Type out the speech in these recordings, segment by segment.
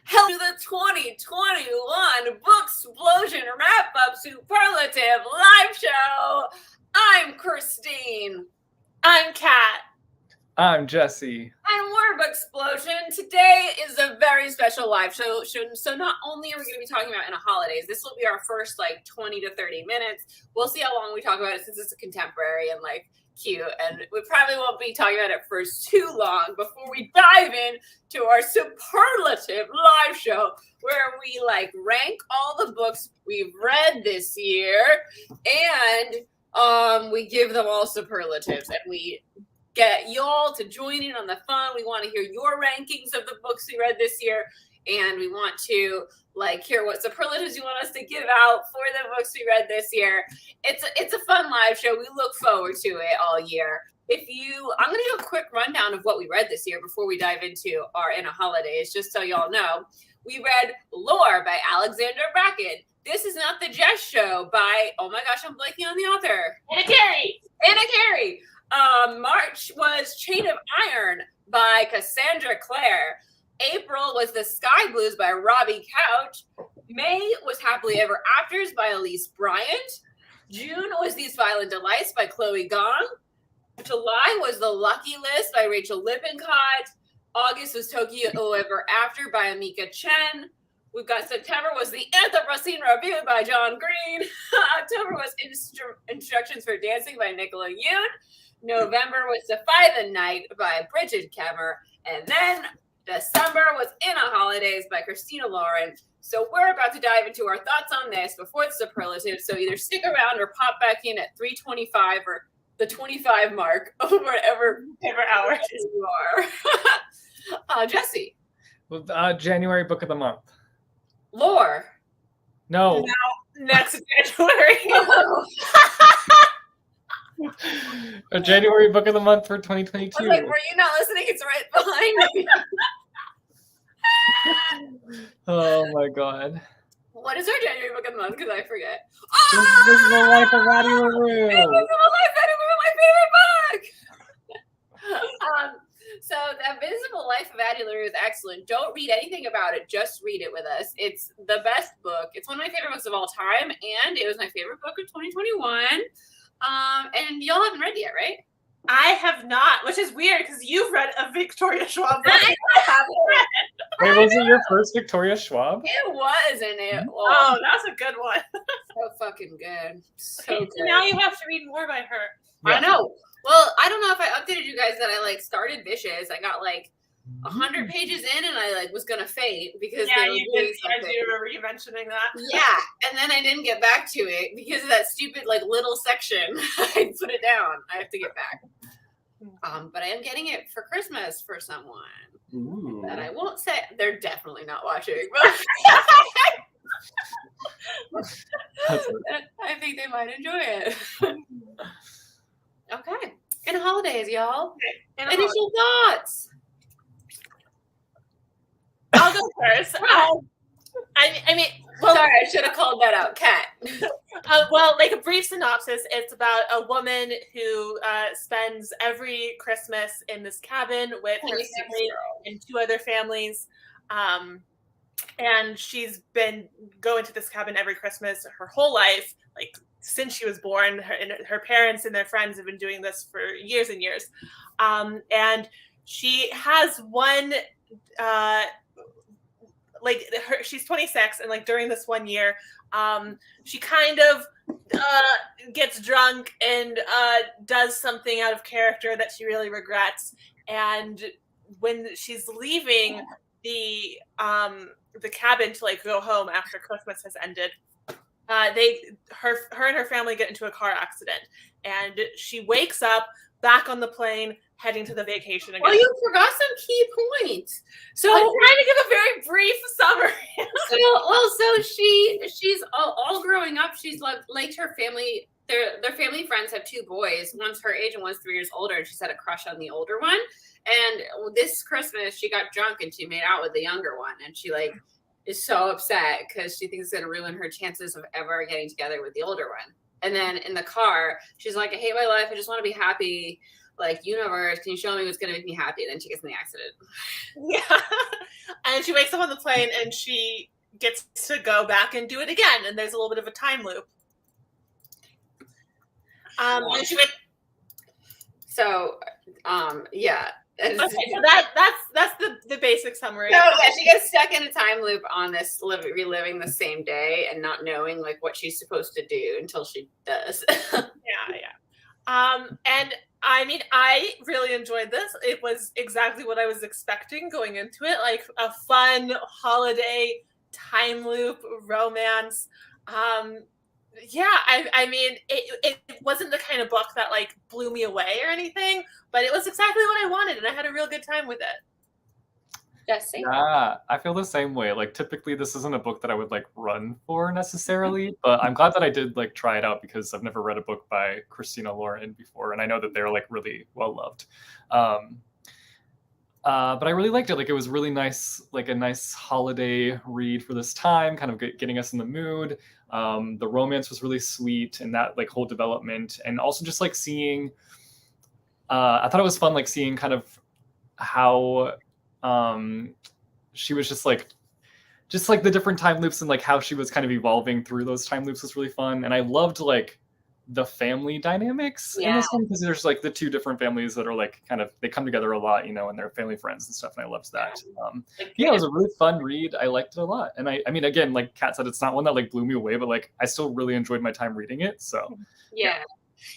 Hello to the 2021 Booksplosion Wrap-Up Superlative Live Show. I'm Christine. I'm Kat. I'm Jesse. And we're Booksplosion. Today is a very special live show. So not only are we going to be talking about In A Holidaze, this will be our first 20 to 30 minutes. We'll see how long we talk about it since it's a contemporary and cute, and we probably won't be talking about it for too long before we dive in to our superlative live show where we rank all the books we've read this year, and we give them all superlatives, and we get y'all to join in on the fun. We want to hear your rankings of the books we read this year, and we want to hear what superlatives you want us to give out for the books we read this year. It's a fun live show. We look forward to it all year. I'm going to do a quick rundown of what we read this year before we dive into our In A Holidaze, just so y'all know. We read Lore by Alexander Bracken. This Is Not the Jess Show by, oh my gosh, I'm blanking on the author. Anna Carey. Anna Carey. March was Chain of Iron by Cassandra Clare. April was The Sky Blues by Robbie Couch. May was Happily Ever Afters by Elise Bryant. June was These Violent Delights by Chloe Gong. July was The Lucky List by Rachel Lippincott. August was Tokyo Ever After by Amika Chen. We've got September was The Anthropocene Review by John Green. October was Instructions for Dancing by Nicola Yoon. November was Defy the Night by Bridget Kemmer. And then December was In A Holidaze by Christina Lauren. So we're about to dive into our thoughts on this before the superlatives. So either stick around or pop back in at 3:25 or the 25 mark of whatever hour you are. Jesse. January book of the month. Lore. No. Now, next January. A January book of the month for 2022. I was were you not listening? It's right behind me. Oh my god. What is our January book of the month? Because I forget. Invisible Life of Addie LaRue. Invisible Life of Addie LaRue, my favorite book. So The Invisible Life of Addie LaRue is excellent. Don't read anything about it. Just read it with us. It's the best book. It's one of my favorite books of all time, and it was my favorite book of 2021. And y'all haven't read it yet, right? I have not, which is weird because you've read a Victoria Schwab book. I haven't read. Wait, was it your first Victoria Schwab? It was, and it Oh, that's a good one. so fucking good. So Okay, good. so now you have to read more by her. I know. Well, I don't know if I updated you guys that I started Vicious. I got 100 pages in, and I was gonna faint because Yeah, they were you doing did. I something. do remember you mentioning that. Yeah, and then I didn't get back to it because of that stupid little section. I put it down. I have to get back. But I am getting it for Christmas for someone. Ooh. And I won't say they're definitely not watching, but I think they might enjoy it. Okay. In A Holidaze, y'all. And Initial thoughts. I'll go first. I mean, well, sorry, I should have called that out, Kat. A brief synopsis. It's about a woman who spends every Christmas in this cabin with her family and two other families. And she's been going to this cabin every Christmas her whole life, since she was born. Her parents and their friends have been doing this for years and years. And she has one... she's 26, and during this one year, she kind of gets drunk and does something out of character that she really regrets. And when she's leaving the cabin to go home after Christmas has ended, her and her family get into a car accident, and she wakes up back on the plane heading to the vacation again. Well, you forgot some key points. So I'm trying to give a very brief summary. so she's all growing up. She's liked her family. Their family friends have two boys. One's her age and one's 3 years older. And she's had a crush on the older one. And this Christmas, she got drunk and she made out with the younger one. And she is so upset because she thinks it's going to ruin her chances of ever getting together with the older one. And then in the car, she's like, I hate my life. I just want to be happy. like, universe, can you show me what's gonna make me happy? And then she gets in the accident. Yeah. And she wakes up on the plane and she gets to go back and do it again. And there's a little bit of a time loop. And she went. So, yeah. Okay, so that's the basic summary. So yeah, she gets stuck in a time loop on this reliving the same day and not knowing like what she's supposed to do until she does. Yeah. And I mean, I really enjoyed this. It was exactly what I was expecting going into it, like a fun holiday time loop romance. Yeah, I mean, it wasn't the kind of book that like blew me away or anything, but it was exactly what I wanted, and I had a real good time with it. Jesse? Yeah, I feel the same way. Like typically this isn't a book that I would like run for necessarily, but I'm glad that I did like try it out because I've never read a book by Christina Lauren before, and I know that they're like really well loved. But I really liked it. Like it was really nice, like a nice holiday read for this time, kind of getting us in the mood. The romance was really sweet, and that like whole development, and also just like seeing. I thought it was fun, like seeing kind of how she was just like the different time loops and like how she was kind of evolving through those time loops was really fun. And I loved like the family dynamics in this one, because there's like the two different families that are like kind of, they come together a lot, you know, and they're family friends and stuff, and I loved that. Yeah, it was a really fun read. I liked it a lot. And I mean, again, like Kat said, it's not one that like blew me away, but like I still really enjoyed my time reading it. So yeah,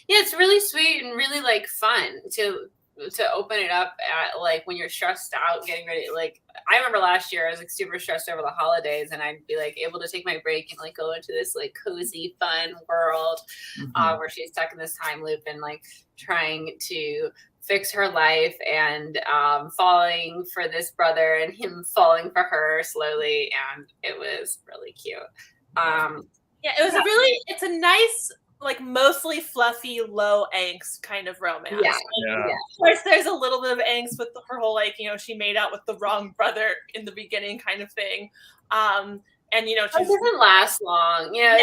it's really sweet and really like fun to open it up at like when you're stressed out getting ready. Like I remember last year I was like super stressed over the holidays, and I'd be like able to take my break and like go into this like cozy fun world where she's stuck in this time loop and like trying to fix her life and falling for this brother and him falling for her slowly, and it was really cute. Yeah, it was it's a nice, like mostly fluffy, low angst kind of romance. Yeah. Of course, there's a little bit of angst with her whole like, you know, she made out with the wrong brother in the beginning kind of thing. And you know, she doesn't last long. Yeah.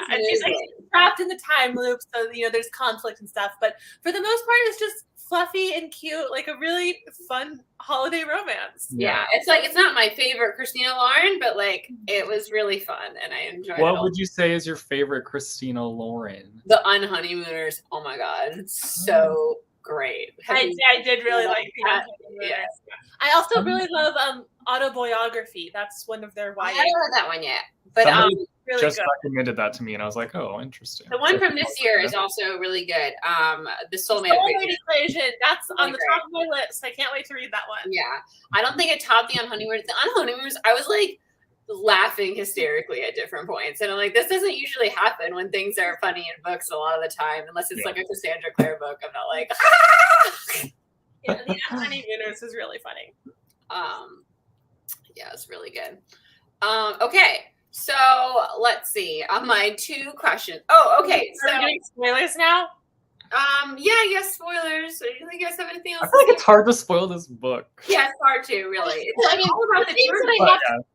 And she's like trapped in the time loop, so you know, there's conflict and stuff. But for the most part, it's just fluffy and cute, like a really fun holiday romance. Yeah, it's like it's not my favorite Christina Lauren, but like it was really fun and I enjoyed it. What would you say is your favorite Christina Lauren? The Unhoneymooners. Oh my god, it's so great. I did really like that. Yeah. I also really love Autobiography. That's one of their YA. I haven't read that one yet, but really just good. recommended that to me, and I was like, oh, interesting. The one from this year is also really good. The Soulmate Equation. That's on the top of my list. I can't wait to read that one. Yeah, I don't think it topped the Unhoneymooners. The Unhoneymooners, I was like laughing hysterically at different points, and I'm like, this doesn't usually happen when things are funny in books a lot of the time, unless it's like a Cassandra Clare book. I'm not like, Yeah, the Honeymooners is really funny. Yeah, it's really good. Okay, so let's see. On my two questions. Oh, okay. So are we doing spoilers now? Yeah, spoilers. Do you guys have anything else? I feel like it's hard to spoil this book. Yeah, it's hard to, really. It's like all about the things journey.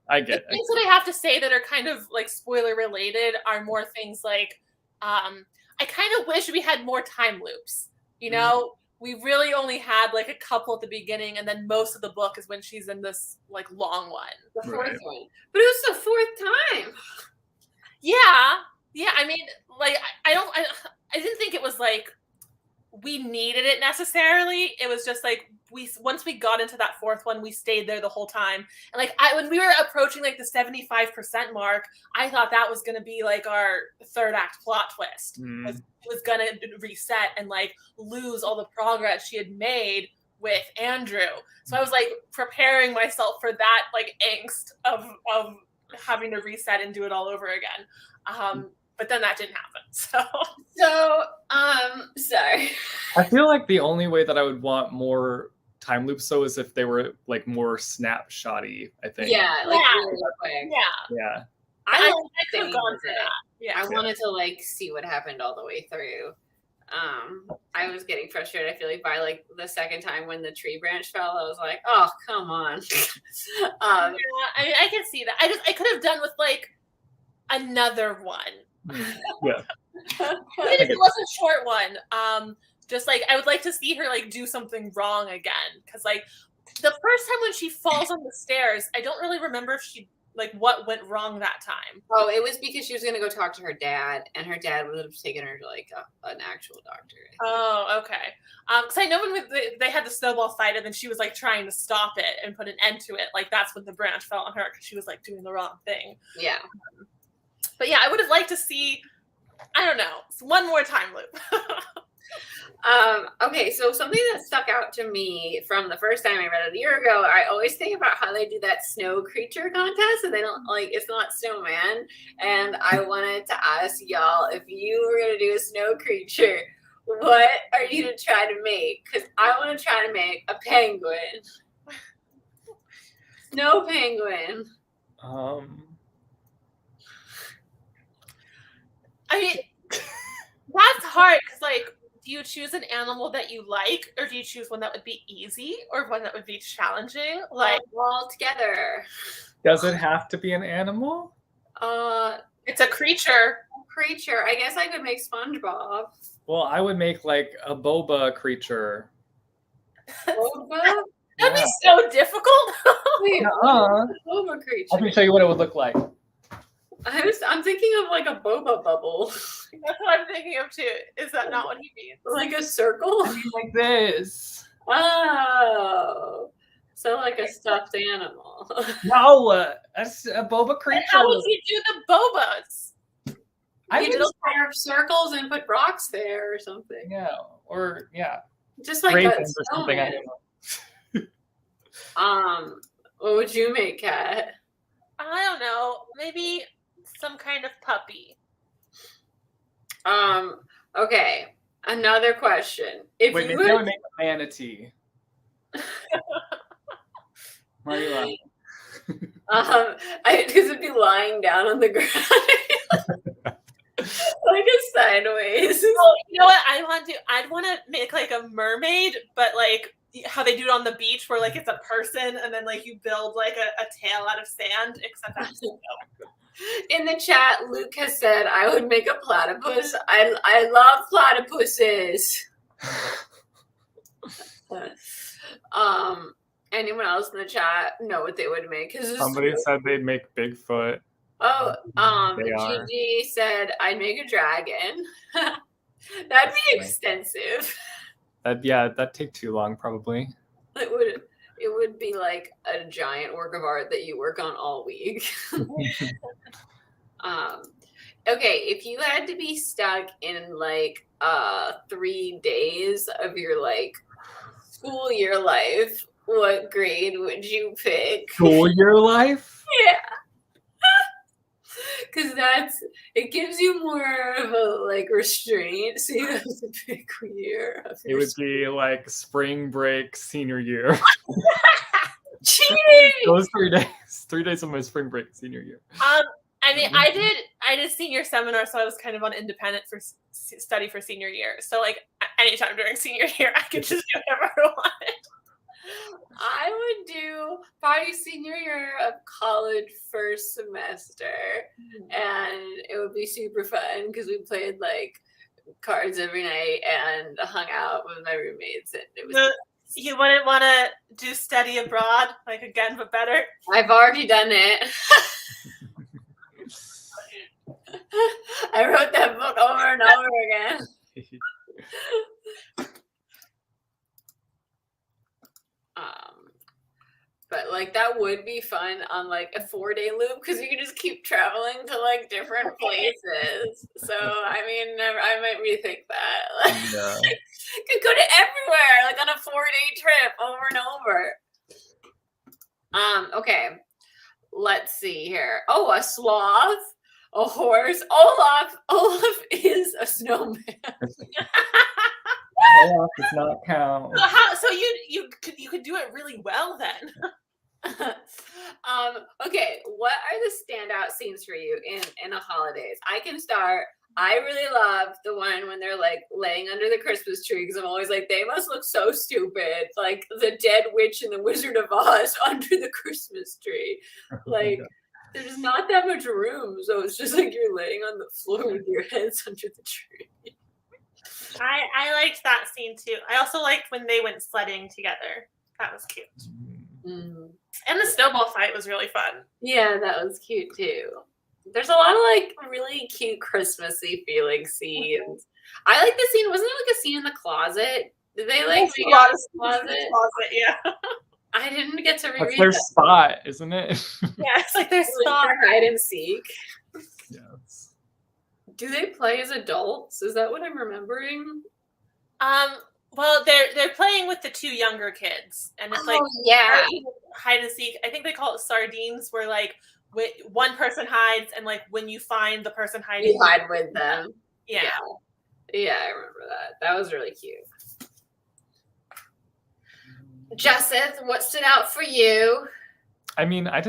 I get it. Things that I have to say that are kind of like spoiler related are more things like, I kind of wish we had more time loops. You know, we really only had like a couple at the beginning, and then most of the book is when she's in this like long one. The fourth one. But it was the fourth time. Yeah. I mean, like, I didn't think it was like we needed it necessarily. It was just like once we got into that fourth one, we stayed there the whole time. And like when we were approaching like the 75% mark, I thought that was going to be like our third act plot twist. It was going to reset and like lose all the progress she had made with Andrew. So I was like preparing myself for that like angst of having to reset and do it all over again. But then that didn't happen. So sorry. I feel like the only way that I would want more time loops though is if they were like more snapshotty, I think. Yeah, like really quick. Yeah. I could have gone for that. Yeah. I wanted to like see what happened all the way through. I was getting frustrated. I feel like by like the second time when the tree branch fell, I was like, oh, come on. I mean, I can see that. I could have done with like another one. Yeah. Even if it was a short one, Just like I would like to see her like do something wrong again, because like the first time when she falls on the stairs, I don't really remember if she like what went wrong that time. Oh, it was because she was gonna go talk to her dad, and her dad would have taken her to like an actual doctor. Oh, okay. Because I know when they had the snowball fight, and then she was like trying to stop it and put an end to it. Like that's when the branch fell on her because she was like doing the wrong thing. Yeah. But yeah, I would have liked to see, I don't know, one more time loop. Okay, so something that stuck out to me from the first time I read it a year ago, I always think about how they do that snow creature contest and they don't like, it's not snowman. And I wanted to ask y'all, if you were going to do a snow creature, what are you going to try to make? Because I want to try to make a penguin. Snow penguin. I mean, that's hard because like, do you choose an animal that you like, or do you choose one that would be easy, or one that would be challenging? Like all together. Does it have to be an animal? It's a creature. Creature. I guess I could make SpongeBob. Well, I would make like a boba creature. Boba? That'd be so difficult. Wait, boba creature. I can show you what it would look like. I'm thinking of like a boba bubble. That's what I'm thinking of too. Is that not what he means? Like a circle? I mean, like this. Oh. So like a stuffed animal. No, that's a boba creature. And how would you do the bobas? You just pair of circles and put rocks there or something. Yeah, or yeah. Just like Ravens a or something. I don't know. What would you make, Kat? I don't know. Maybe some kind of puppy. Okay. Another question. If Wait, you maybe I would make a manatee. Why are you laughing? Because it'd be lying down on the ground. Like a sideways. Well, you know what I'd want to make like a mermaid, but like how they do it on the beach where like it's a person and then like you build like a tail out of sand, except that's in the chat, Luke has said I would make a platypus. I love platypuses. Anyone else in the chat know what they would make? Somebody said they'd make Bigfoot. Oh, Gigi said I'd make a dragon. That'd be extensive. That'd take too long probably. It would be like a giant work of art that you work on all week. Okay, if you had to be stuck in like 3 days of your like school year life, what grade would you pick? School year life? Yeah. Because it gives you more of a like restraint, so you have to pick year. It would be like spring break senior year. Cheating. Those 3 days. 3 days of my spring break senior year. I mean, I did senior seminar, so I was kind of on independent for study for senior year. So like anytime during senior year, I could just do whatever I wanted. I would do probably senior year of college first semester, and it would be super fun because we played like cards every night and hung out with my roommates, and it was. You wouldn't want to do study abroad, like again, but better? I've already done it. I wrote that book over and over again. But like that would be fun on like a 4-day loop because you can just keep traveling to like different places. So I mean, I might rethink that. Like, Yeah. you could go to everywhere, like on a 4-day trip over and over. Okay, let's see here. Oh, a sloth, a horse. Olaf is a snowman. Olaf does not count. So you could do it really well then. Okay, what are the standout scenes for you in a holidays? I can start. I really love the one when they're like laying under the Christmas tree because I'm always like, they must look so stupid, like the dead witch and the Wizard of Oz under the Christmas tree. Like there's not that much room, so it's just like you're laying on the floor with your heads under the tree. I liked that scene too. I also liked when they went sledding together. That was cute. Mm. And the snowball fight was really fun. Yeah, that was cute too. There's a lot of like really cute Christmassy feeling scenes. I like the scene. Wasn't there like a scene in the closet? Did they like make out in the closet? Yeah. I didn't get to That's reread their that. spot, isn't it? Yeah, it's like their Like spot. for hide and seek. Yes. Do they play as adults? Is that what I'm remembering? Well, they're playing with the two younger kids, and it's like yeah. hide and seek. I think they call it sardines, where like one person hides, and like when you find the person hiding, You hide with them. Yeah. Yeah, I remember that. That was really cute. Jesseth, what stood out for you? I mean, I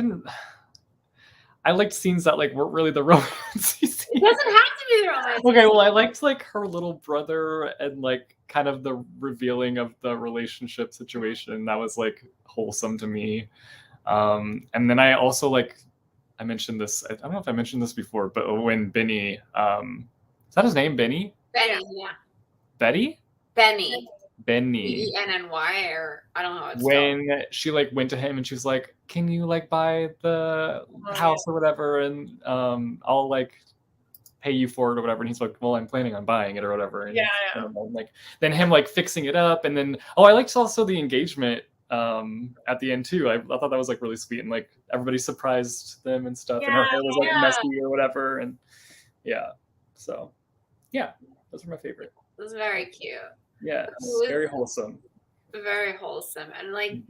liked scenes that like weren't really the romance scenes. It doesn't have to be the romance. Okay, well, I liked like her little brother and like kind of the revealing of the relationship situation. That was like wholesome to me. And then I also like, I mentioned this, I don't know if I mentioned this before, but when Benny, is that his name, Benny? Benny, yeah. Betty? Benny. Benny. BENNY, or I don't know how it's When she like went to him and she was like, can you like buy the house or whatever, and I'll like pay you for it or whatever, and he's like, well, I'm planning on buying it or whatever, and Yeah. like then him like fixing it up, and then I liked also the engagement at the end too. I thought that was like really sweet, and like everybody surprised them and stuff, and her hair was like messy or whatever, and so those were my favorite. It was very cute. Yes, very wholesome. Very wholesome. And like,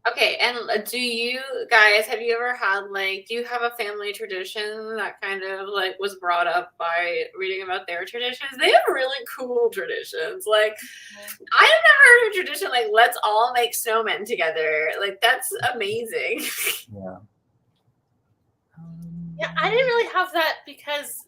okay, and do you guys, have you ever had like, do you have a family tradition that kind of like was brought up by reading about their traditions? They have really cool traditions. Like, I have never heard of a tradition like, let's all make snowmen together. Like, that's amazing. Yeah, I didn't really have that because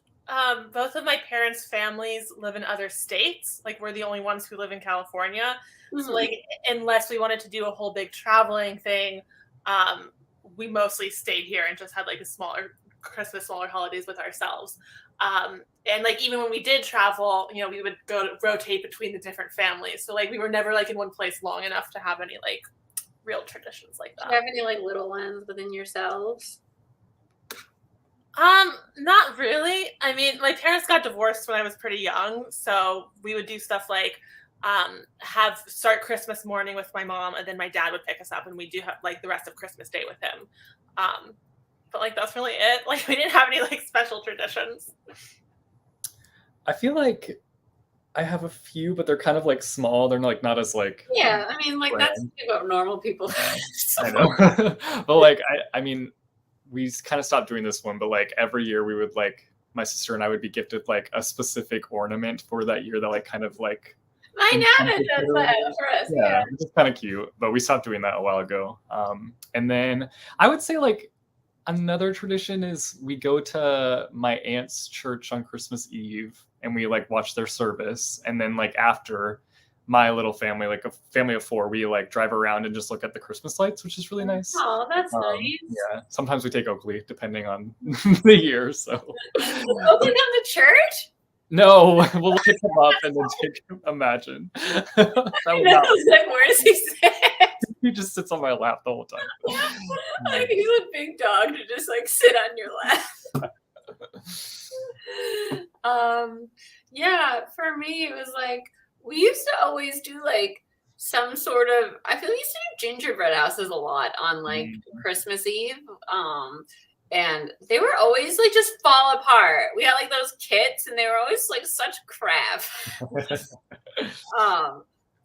both of my parents' families live in other states. Like, we're the only ones who live in California. So, like, unless we wanted to do a whole big traveling thing, we mostly stayed here and just had like a smaller holidays with ourselves. And like, even when we did travel, you know, we would rotate between the different families. So like, we were never like in one place long enough to have any like real traditions like that. Do you have any like little ones within yourselves? Not really. I mean, my parents got divorced when I was pretty young, so we would do stuff like start Christmas morning with my mom, and then my dad would pick us up, and we do have like the rest of Christmas Day with him. But like, that's really it. Like, we didn't have any like special traditions. I feel like I have a few, but they're kind of like small. They're like not as like I mean, like that's what normal people. I know. But like I mean, we kind of stopped doing this one, but like every year we would like, my sister and I would be gifted like a specific ornament for that year that like kind of like my nana does that for us. Yeah, it's just kind of cute, but we stopped doing that a while ago. And then I would say like another tradition is we go to my aunt's church on Christmas Eve and we like watch their service, and then like after, my little family, like a family of 4, we like drive around and just look at the Christmas lights, which is really nice. Oh, that's nice. Yeah, sometimes we take Oakley depending on the year. So Oakley come to church? No, we'll look him up and then take him. Imagine. Like, where does he sit? He just sits on my lap the whole time. Like, he's a big dog to just like sit on your lap. Yeah, for me it was like, we used to always do like some sort of, I feel we used to do gingerbread houses a lot on like Christmas Eve. And they were always like just fall apart. We had like those kits and they were always like such crap.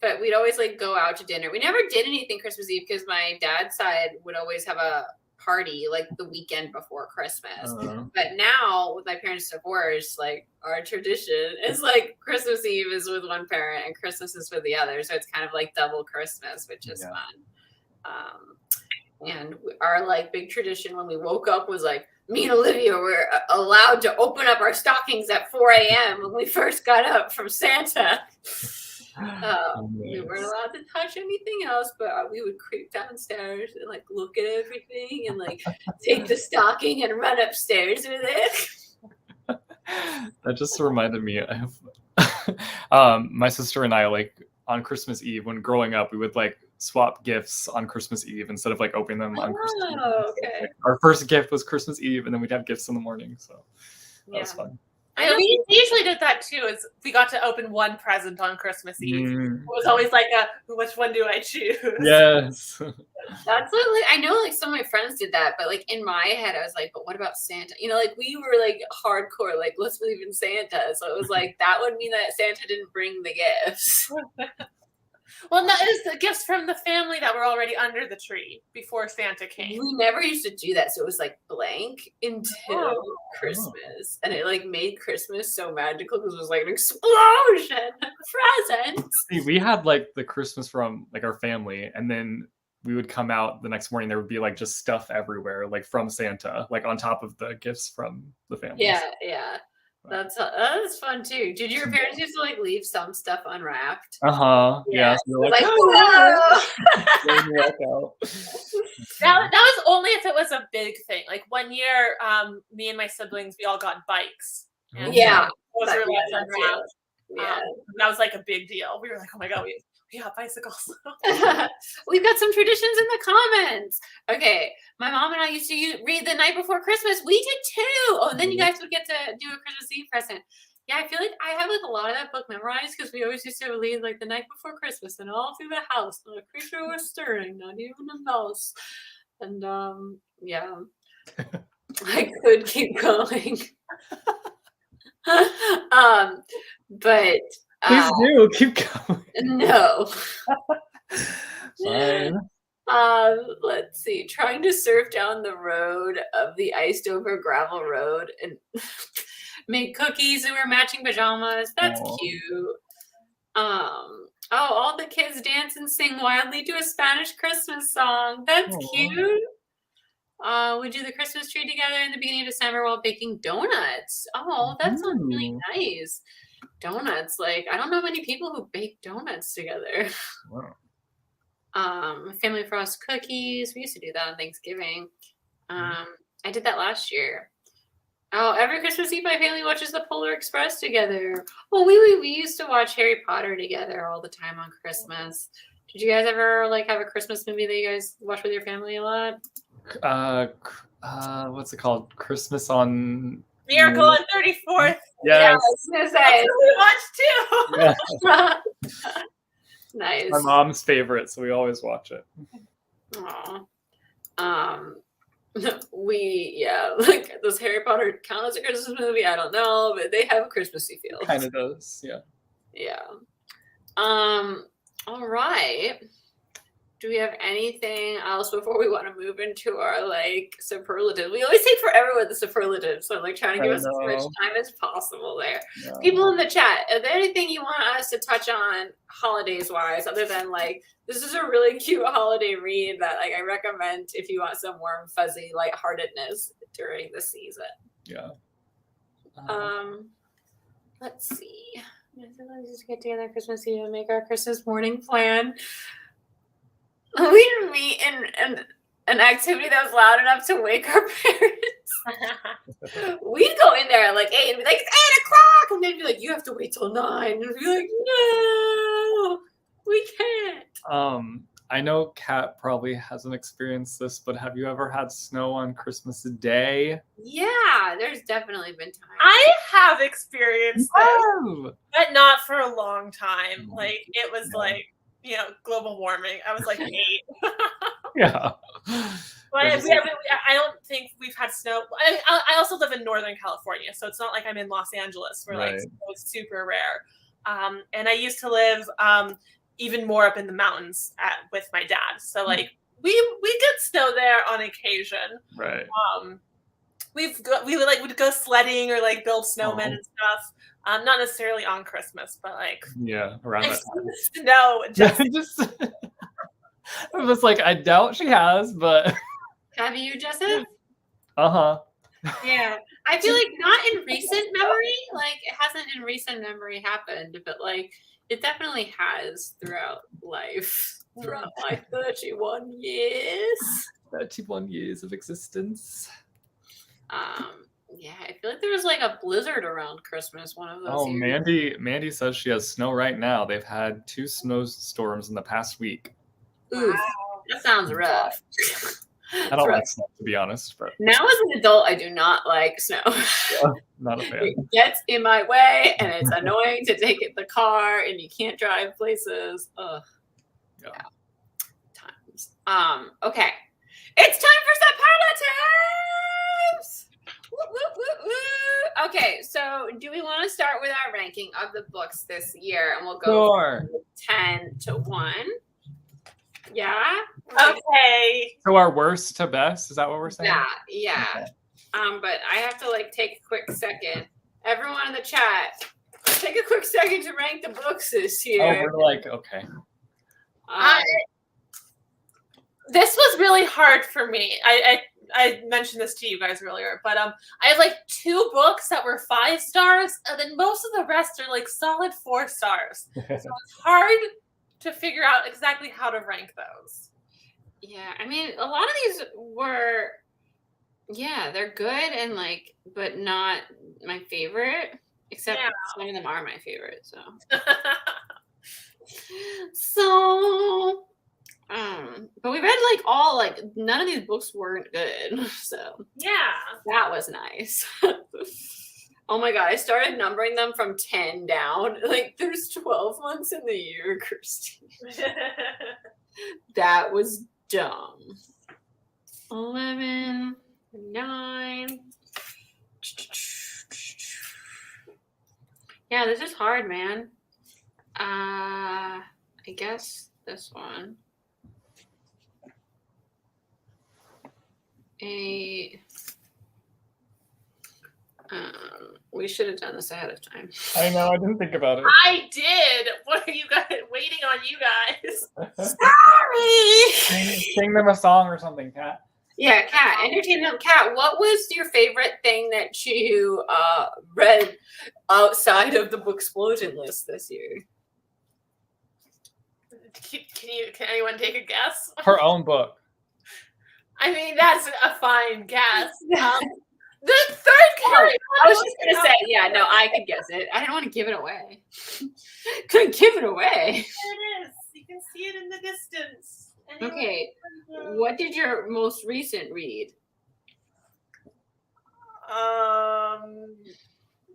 But we'd always like go out to dinner. We never did anything Christmas Eve because my dad's side would always have a party like the weekend before Christmas. But now with my parents' divorce, like our tradition is like Christmas Eve is with one parent and Christmas is with the other. So it's kind of like double Christmas, which is fun. And our like big tradition when we woke up was like me and Olivia were allowed to open up our stockings at 4 a.m. when we first got up from Santa. We weren't allowed to touch anything else, but we would creep downstairs and like look at everything and like take the stocking and run upstairs with it. That just reminded me. My sister and I, like, on Christmas Eve, when growing up, we would like swap gifts on Christmas Eve instead of like opening them on Christmas Eve. Oh, So, okay. like, our first gift was Christmas Eve, and then we'd have gifts in the morning. So that was fun. I know we usually did that too. Is we got to open one present on Christmas Eve. It was always like which one do I choose? Yes. That's like, I know like some of my friends did that, but like in my head, I was like, but what about Santa? You know, like we were like hardcore, like let's believe in Santa. So it was like that would mean that Santa didn't bring the gifts. Well, no, it was the gifts from the family that were already under the tree before Santa came. We never used to do that, so it was like blank until Christmas, and it like made Christmas so magical because it was like an explosion of presents. See, we had like the Christmas from like our family, and then we would come out the next morning. There would be like just stuff everywhere, like from Santa, like on top of the gifts from the family. Yeah. That's fun too. Did your parents used to like leave some stuff unwrapped? Yeah. So Like, whoa! That was only if it was a big thing. Like one year, me and my siblings, we all got bikes. And Yeah. those were left unwrapped. Yeah. That was like a big deal. We were like, oh my god, we got bicycles. We've got some traditions in the comments. Okay, my mom and I used to read the night before Christmas. We did too. Oh, and then you guys would get to do a Christmas Eve present. Yeah, I feel like I have like a lot of that book memorized because we always used to read like the night before Christmas and all through the house. Not a creature was stirring, not even a mouse. And yeah, I could keep going. But please do keep going. No. Fine. Let's see. Trying to surf down the road of the iced over gravel road and make cookies and wear matching pajamas. That's cute. All the kids dance and sing wildly to a Spanish Christmas song. That's cute. We do the Christmas tree together in the beginning of December while baking donuts. Oh, that sounds really nice. Donuts, like I don't know many people who bake donuts together. Family frost cookies. We used to do that on Thanksgiving. I did that last year. Oh, every Christmas Eve, my family watches the Polar Express together. Well, we used to watch Harry Potter together all the time on Christmas. Did you guys ever like have a Christmas movie that you guys watch with your family a lot? What's it called? Christmas on Miracle on 34th. Yeah, I was gonna say. We watched too. Nice. My mom's favorite, so we always watch it. Like does Harry Potter count as a Christmas movie? I don't know, but they have a Christmassy feel. Kind of does, yeah. Yeah. All right. Do we have anything else before we want to move into our like superlatives? We always take forever with the superlatives, so I'm like trying to give us as much time as possible there. Yeah. People in the chat, is there anything you want us to touch on holidays wise, other than like this is a really cute holiday read that like I recommend if you want some warm, fuzzy lightheartedness during the season. Yeah. Let's see. Let's just get together Christmas Eve and make our Christmas morning plan. We didn't meet in an activity that was loud enough to wake our parents. We'd go in there at like 8 and be like, it's 8 o'clock. And they'd be like, you have to wait till 9. And we'd be like, no, we can't. I know Kat probably hasn't experienced this, but have you ever had snow on Christmas Day? Yeah, there's definitely been times. I have experienced this, but not for a long time. Like it was like, you know, global warming. I was like 8. Yeah. But I don't think we've had snow. I also live in Northern California, so it's not like I'm in Los Angeles where like snow is super rare. And I used to live even more up in the mountains with my dad. So like we get snow there on occasion. Right. We would go sledding or like build snowmen and stuff. Not necessarily on Christmas, but like around that time. Snow. Just I was like, I doubt she has, but have you, Joseph? Yeah. I feel like not in recent memory. Like it hasn't in recent memory happened, but like it definitely has throughout life. Throughout my 31 years. 31 years of existence. Yeah, I feel like there was like a blizzard around Christmas one of those Oh, years. Mandy says she has snow right now. They've had 2 snowstorms in the past week. Oof, that sounds rough. I don't like snow, to be honest, but Now as an adult, I do not like snow. not a fan. It gets in my way, and it's annoying to take it in the car, and you can't drive places. Ugh. Yeah. Times. Okay. It's time for superlatives. Woo, woo, woo, woo. Okay, so do we want to start with our ranking of the books this year, and we'll go Sure. from 10 to 1. Yeah. Okay. So our worst to best, is that what we're saying? Yeah. Okay. But I have to like take a quick second. Everyone in the chat, take a quick second to rank the books this Oh, year. we're like, okay. This was really hard for me. I mentioned this to you guys earlier, but I have like 2 books that were 5 stars, and then most of the rest are like solid 4 stars. So it's hard to figure out exactly how to rank those. Yeah, I mean, a lot of these were, they're good and like, but not my favorite. Except some of them are my favorite. So, but we read like all like none of these books weren't good. So yeah, that was nice. Oh my god, I started numbering them from 10 down. Like there's 12 months in the year, Christine. That was dumb. 11, 9. Yeah, this is hard, man. I guess this one. We should have done this ahead of time. I know, I didn't think about it. I did. What are you guys waiting on? You guys. Sorry. Sing them a song or something, Kat. Yeah, Kat. Entertain them. Kat, what was your favorite thing that you read outside of the Booksplosion list this year? Can anyone take a guess? Her own book. I mean, that's a fine guess. The third Harry I was just gonna say, no, I could guess it. I didn't want to give it away. Couldn't give it away. There it is. You can see it in the distance. Okay, what did your most recent read?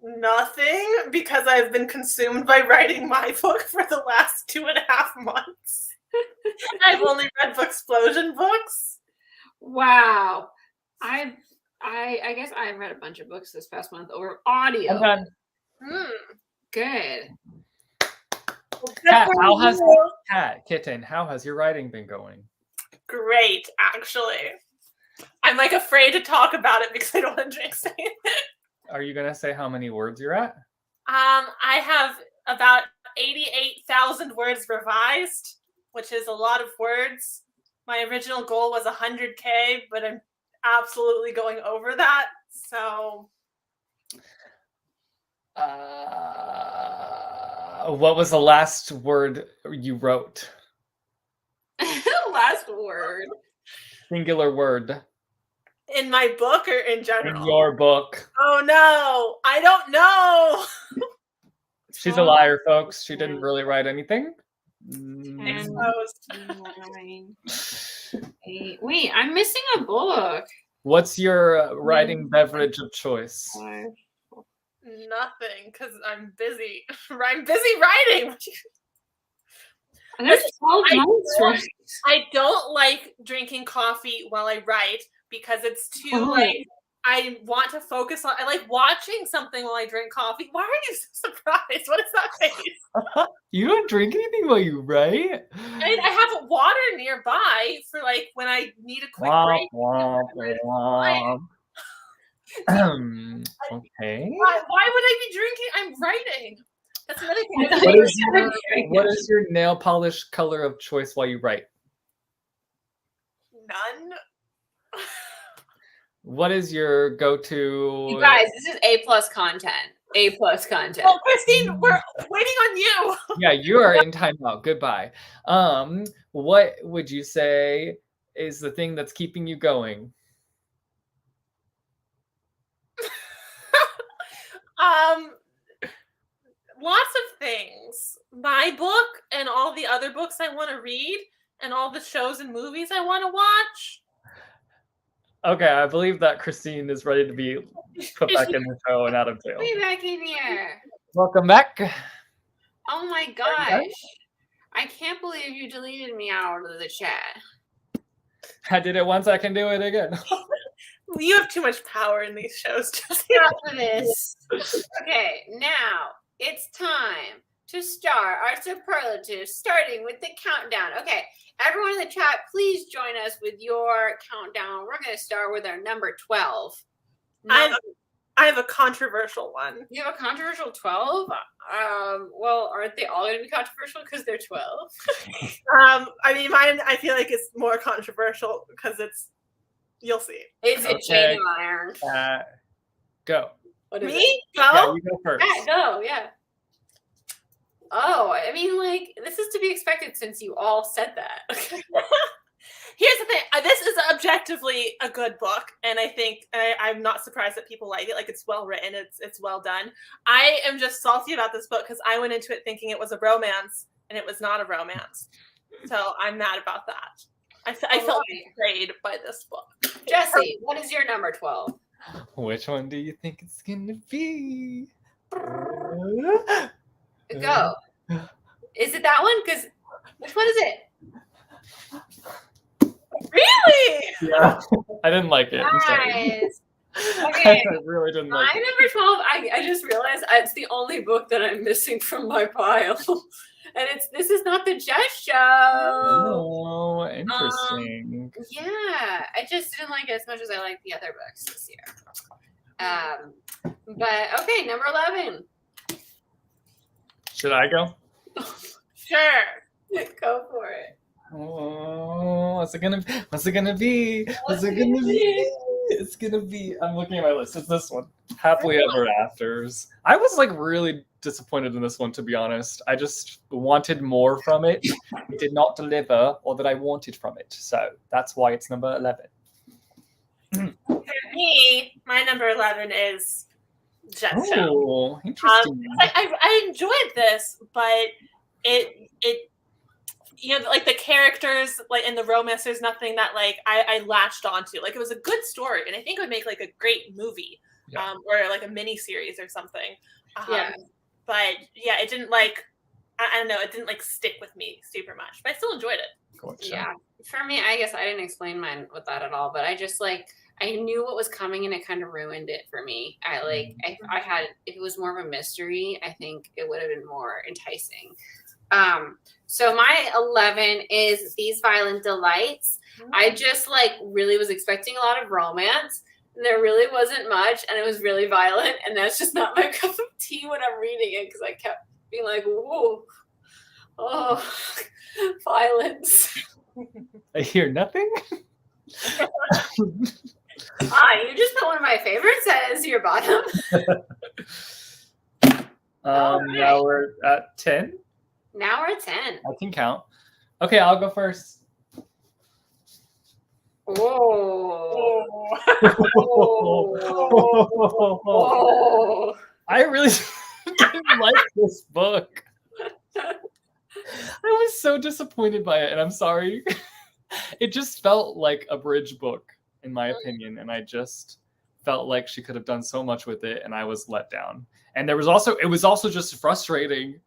Nothing, because I've been consumed by writing my book for the last 2.5 months. I've only read Booksplosion books. Wow, I guess I read a bunch of books this past month over audio. I'm done. Good. Kat, Kitten, how has your writing been going? Great, actually. I'm like afraid to talk about it because I don't want to jinx it. Are you gonna say how many words you're at? I have about 88,000 words revised, which is a lot of words. My original goal was 100K, but I'm absolutely going over that. So, what was the last word you wrote? Last word. Singular word. in my book or in general? In your book. Oh no, I don't know. She's a liar, folks. She didn't really write anything. Exposed. 9, 8. Wait, I'm missing a book. What's your writing beverage of choice? 5. Nothing, because I'm busy. I'm busy writing. There's 12 months, right? I don't like drinking coffee while I write because it's too like I want to focus on. I like watching something while I drink coffee. Why are you so surprised? What is that face? You don't drink anything while you write? I have water nearby for like when I need a quick break. Okay. Why would I be drinking? I'm writing. That's another thing. What is your nail polish color of choice while you write? None. What is your go-to? You guys, this is A+ content. A+ content. Oh, Christine, we're waiting on you. Yeah, you are in timeout. Goodbye. What would you say is the thing that's keeping you going? my book and all the other books I want to read and all the shows and movies I want to watch. Okay, I believe that Christine is ready to be put back in the show and out of jail. Be back in here. Welcome back. Oh my gosh. I can't believe you deleted me out of the chat. I did it once, I can do it again. You have too much power in these shows. After this. Okay, now it's time to start our superlatives, starting with the countdown. Okay, everyone in the chat, please join us with your countdown. We're going to start with our number 12. I have a controversial one. You have a controversial 12? Well, aren't they all going to be controversial because they're 12? I mean, mine, I feel like it's more controversial because it's, you'll see. Is it Chain of Iron? Go. What is Me? it? Go? Yeah, you go first. Yeah, go, yeah. Oh, I mean, like, this is to be expected since you all said that. Here's the thing. This is objectively a good book, and I think I'm not surprised that people like it. Like, it's well written. It's well done. I am just salty about this book because I went into it thinking it was a romance, and it was not a romance. So I'm mad about that. I felt betrayed by this book. Jesse, what is your number 12? Which one do you think it's gonna be? Go. Is it that one? Because which one is it? Really? Yeah. I didn't like it. I'm sorry. Nice. Okay. I really didn't My like it. number 12, I just realized it's the only book that I'm missing from my pile. And this is not the Jess show. Oh, interesting. Yeah, I just didn't like it as much as I liked the other books this year. But okay, number 11. Should I go? Sure. Go for it. Oh, what's it gonna be? What's it gonna be? What's it gonna be? It's gonna be. I'm looking at my list. It's this one. Happily Ever Afters. I was like really disappointed in this one, to be honest. I just wanted more from it. It did not deliver all that I wanted from it. So that's why it's number 11. For me, my number 11 is Jess show. Oh, interesting. I enjoyed this, but it you know, like the characters, like in the romance, there's nothing that like I latched onto. Like, it was a good story, and I think it would make like a great movie, or like a mini series or something. Yeah. But yeah, it didn't like, I don't know, it didn't like stick with me super much, but I still enjoyed it. Gotcha. Yeah. For me, I guess I didn't explain mine with that at all, but I just like, I knew what was coming and it kind of ruined it for me. I had, if it was more of a mystery, I think it would have been more enticing. So my 11 is These Violent Delights. I just like really was expecting a lot of romance. And there really wasn't much, and it was really violent, and that's just not my cup of tea when I'm reading it, because I kept being like, whoa, oh, violence. I hear nothing. You just put one of my favorites as your bottom. Now we're at 10. Now we're at 10. I can count. Okay, I'll go first. Oh. I really didn't like this book. I was so disappointed by it, and I'm sorry. It just felt like a bridge book, in my opinion, and I just felt like she could have done so much with it, and I was let down. And it was also just frustrating.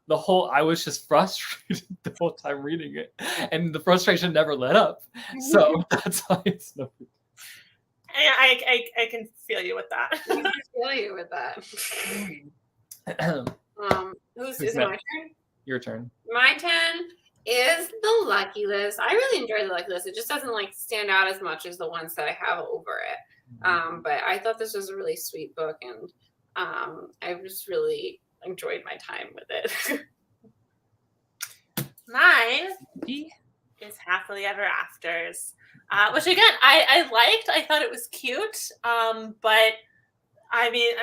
I was just frustrated the whole time reading it, and the frustration never let up. So that's why it's no. I can feel you with that. I can feel you with that. Is it my turn? Your turn. My 10 is The Lucky List. I really enjoy The Lucky List. It just doesn't like stand out as much as the ones that I have over it. But I thought this was a really sweet book, and I just really enjoyed my time with it. Mine is Happily Ever Afters, which again I liked. I thought it was cute, but I mean,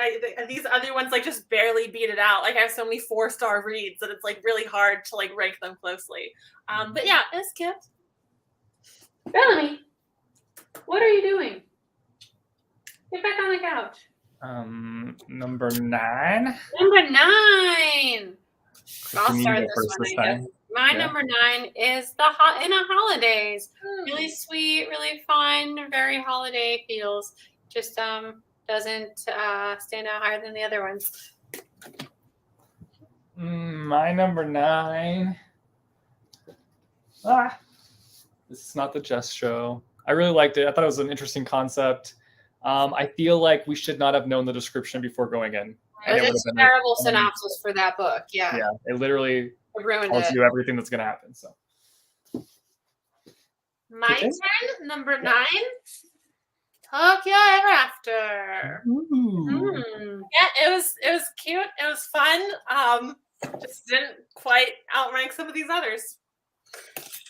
these other ones like just barely beat it out. Like, I have so many 4-star reads that it's like really hard to like rank them closely. But yeah, it's cute. Bellamy, what are you doing? Get back on the couch. Number 9. Number 9. I'll You start go this first one. this I guess. time. My Yeah. number 9 is In a Holidaze. Really sweet, really fun, very holiday feels. Just doesn't stand out higher than the other ones. My number 9. This is not the Jess show. I really liked it. I thought it was an interesting concept. I feel like we should not have known the description before going in. It was a terrible synopsis for that book. Yeah. Yeah, it literally It ruined tells it. you everything that's going to happen. So My turn, number 9. Tokyo Ever After. Yeah, it was cute. It was fun. Just didn't quite outrank some of these others.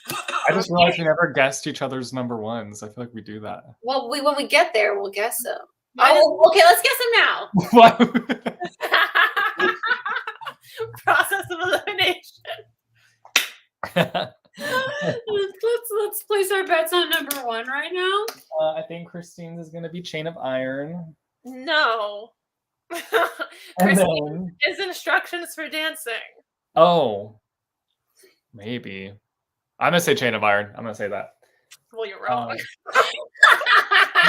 I just realized we never guessed each other's number 1s. I feel like we do that. Well, when we get there, we'll guess them. Okay, let's guess them now. What? Process of elimination. Let's place our bets on number 1 right now. I think Christine's is going to be Chain of Iron. No. And Christine is Instructions for Dancing. Oh, maybe. I'm going to say Chain of Iron. I'm going to say that. Well, you're wrong.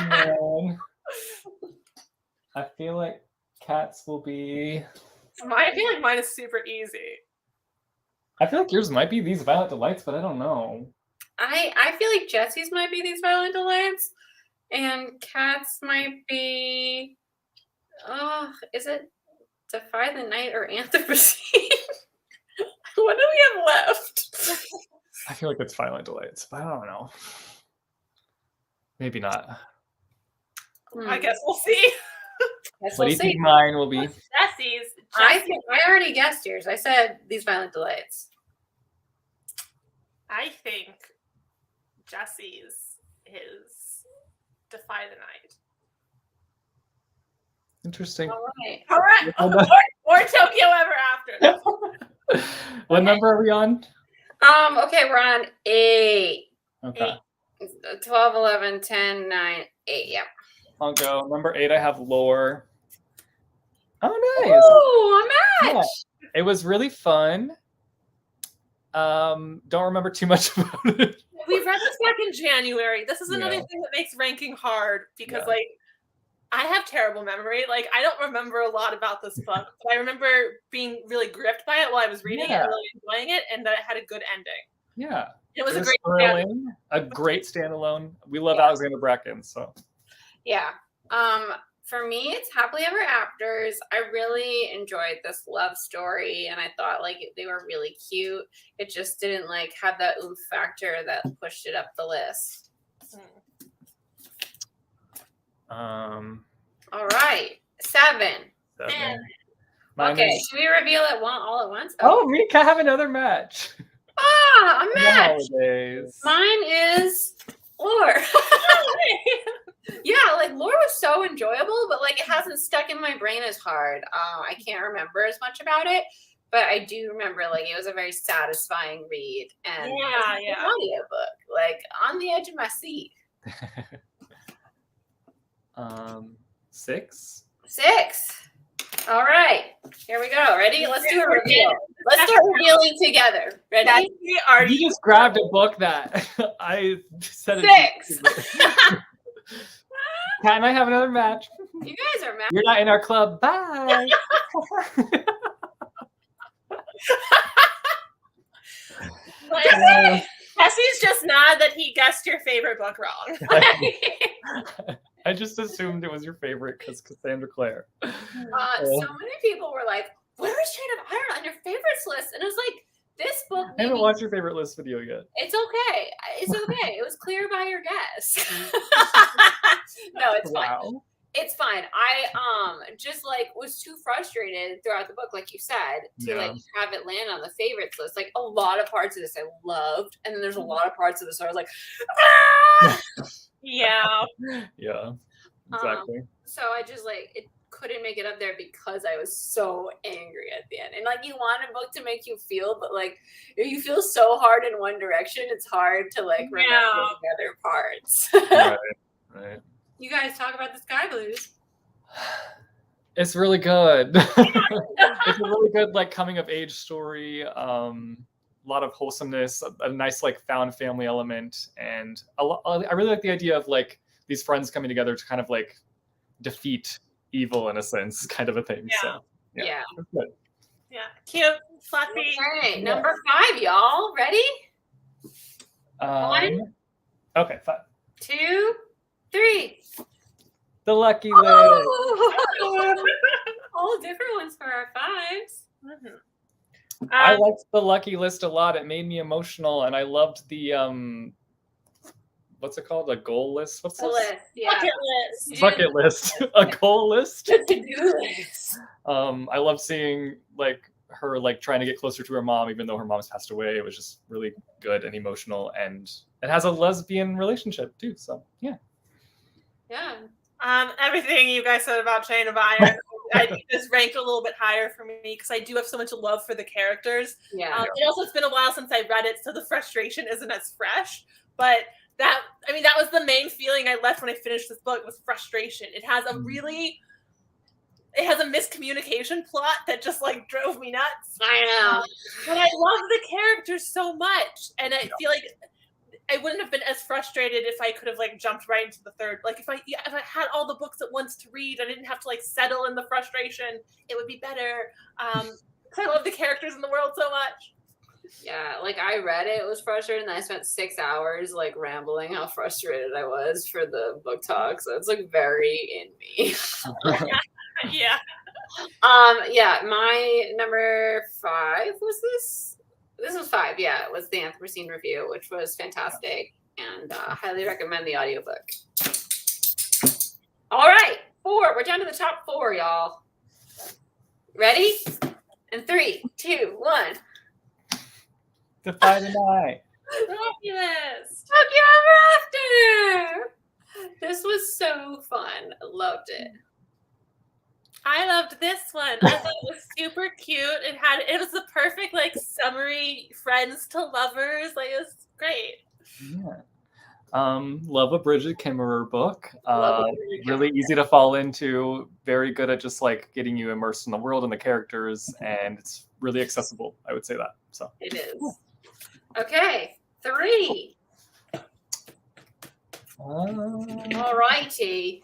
Man. I feel like Cats will be... I feel like mine is super easy. I feel like yours might be These Violent Delights, but I don't know. I feel like Jesse's might be These Violent Delights, and Kat's might be. Is it Defy the Night or Anthropocene? What do we have left? I feel like it's Violent Delights, but I don't know. Maybe not. I guess we'll see. What do you think mine will be? Jesse's. I already guessed yours. I said These Violent Delights. I think Jesse's is Defy the Night. Interesting. All right. All right. Or Tokyo Ever After. What number are we on? Okay, we're on 8. Okay. 12, 11, 10, 9, 8. Yeah. I'll go. Number 8, I have Lore. Oh, nice. Ooh, a match. Yeah. It was really fun. Don't remember too much about it. We read this back in January. This is another thing that makes ranking hard because, like, I have terrible memory. Like, I don't remember a lot about this book, but I remember being really gripped by it while I was reading it and really enjoying it, and that it had a good ending. Yeah. It was a great thrilling, a great standalone. We love Alexander Bracken, so. Yeah. For me, it's Happily Ever Afters. I really enjoyed this love story, and I thought like they were really cute. It just didn't like have that oomph factor that pushed it up the list. All right, 7. Okay, should we reveal it all at once? Oh, Mika, have another match. Ah, a match. Holidaze. Mine is Lore. Yeah, like Lore was so enjoyable, but like it hasn't stuck in my brain as hard. I can't remember as much about it, but I do remember like it was a very satisfying read and audiobook, like on the edge of my seat. 6. 6. All right, here we go. Ready? Let's do a reveal. Let's start revealing together. Ready? You just grabbed a book that I said. 6. Kat and I have another match. You guys are mad. You're not in our club. Bye. Jesse's just mad that he guessed your favorite book wrong. I just assumed it was your favorite because Cassandra Clare. So many people were like, "Where is Chain of Iron on your favorites list?" And it was like, this book. I haven't watched your favorite list video yet. It's okay. It's okay. It was clear by your guess. No, it's fine. It's fine. I just like was too frustrated throughout the book, like you said, to like have it land on the favorites list. Like a lot of parts of this I loved, and then there's a lot of parts of this where I was like, ah! Yeah, exactly. So I just like it couldn't make it up there because I was so angry at the end. And like you want a book to make you feel, but like if you feel so hard in one direction, it's hard to like remember the other parts. Right. You guys talk about the Sky Blues. It's really good. It's a really good like coming of age story. A lot of wholesomeness, a nice like found family element, and I really like the idea of like these friends coming together to kind of like defeat evil in a sense, kind of a thing. Yeah. So Yeah. it's good. Yeah, cute, fluffy. Okay, number 5, y'all. Ready? Okay, 5. 2, 3. The Lucky List. Oh! All different ones for our 5s. Mhm. I liked the Lucky List a lot. It made me emotional, and I loved the what's it called? A goal list? What's The this? list, yeah. Bucket list. Bucket list. A goal list. The to-do list. I love seeing like her like trying to get closer to her mom, even though her mom's passed away. It was just really good and emotional, and it has a lesbian relationship too. So yeah. Yeah. Everything you guys said about Chain of Iron, I just ranked a little bit higher for me because I do have so much love for the characters. Yeah. And also, it's been a while since I read it, so the frustration isn't as fresh. But that was the main feeling I left when I finished this book was frustration. It has a miscommunication plot that just like drove me nuts. I know. But I love the characters so much, and I feel like I wouldn't have been as frustrated if I could have like jumped right into the third. Like if I had all the books at once to read, I didn't have to like settle in the frustration. It would be better. I love the characters in the world so much. Yeah, like I read it was frustrating, and I spent 6 hours like rambling how frustrated I was for the book talk. So it's like very in me. Yeah. Yeah, my number 5 was this. This was 5, yeah. It was the Anthropocene Review, which was fantastic, and highly recommend the audiobook. All right, 4. We're down to the top 4, y'all. Ready? And 3, 2, 1. Defy the Night. Fabulous. Tokyo Ever After. This was so fun. I loved it. I loved this one. I thought it was super cute. It was the perfect like summary friends to lovers. Like it was great. Yeah. Love a Bridget Kimmerer book. Love a Bridget Really Kimmerer. easy to fall into. Very good at just like getting you immersed in the world and the characters, and it's really accessible. I would say that. So It is. Okay, 3. All righty.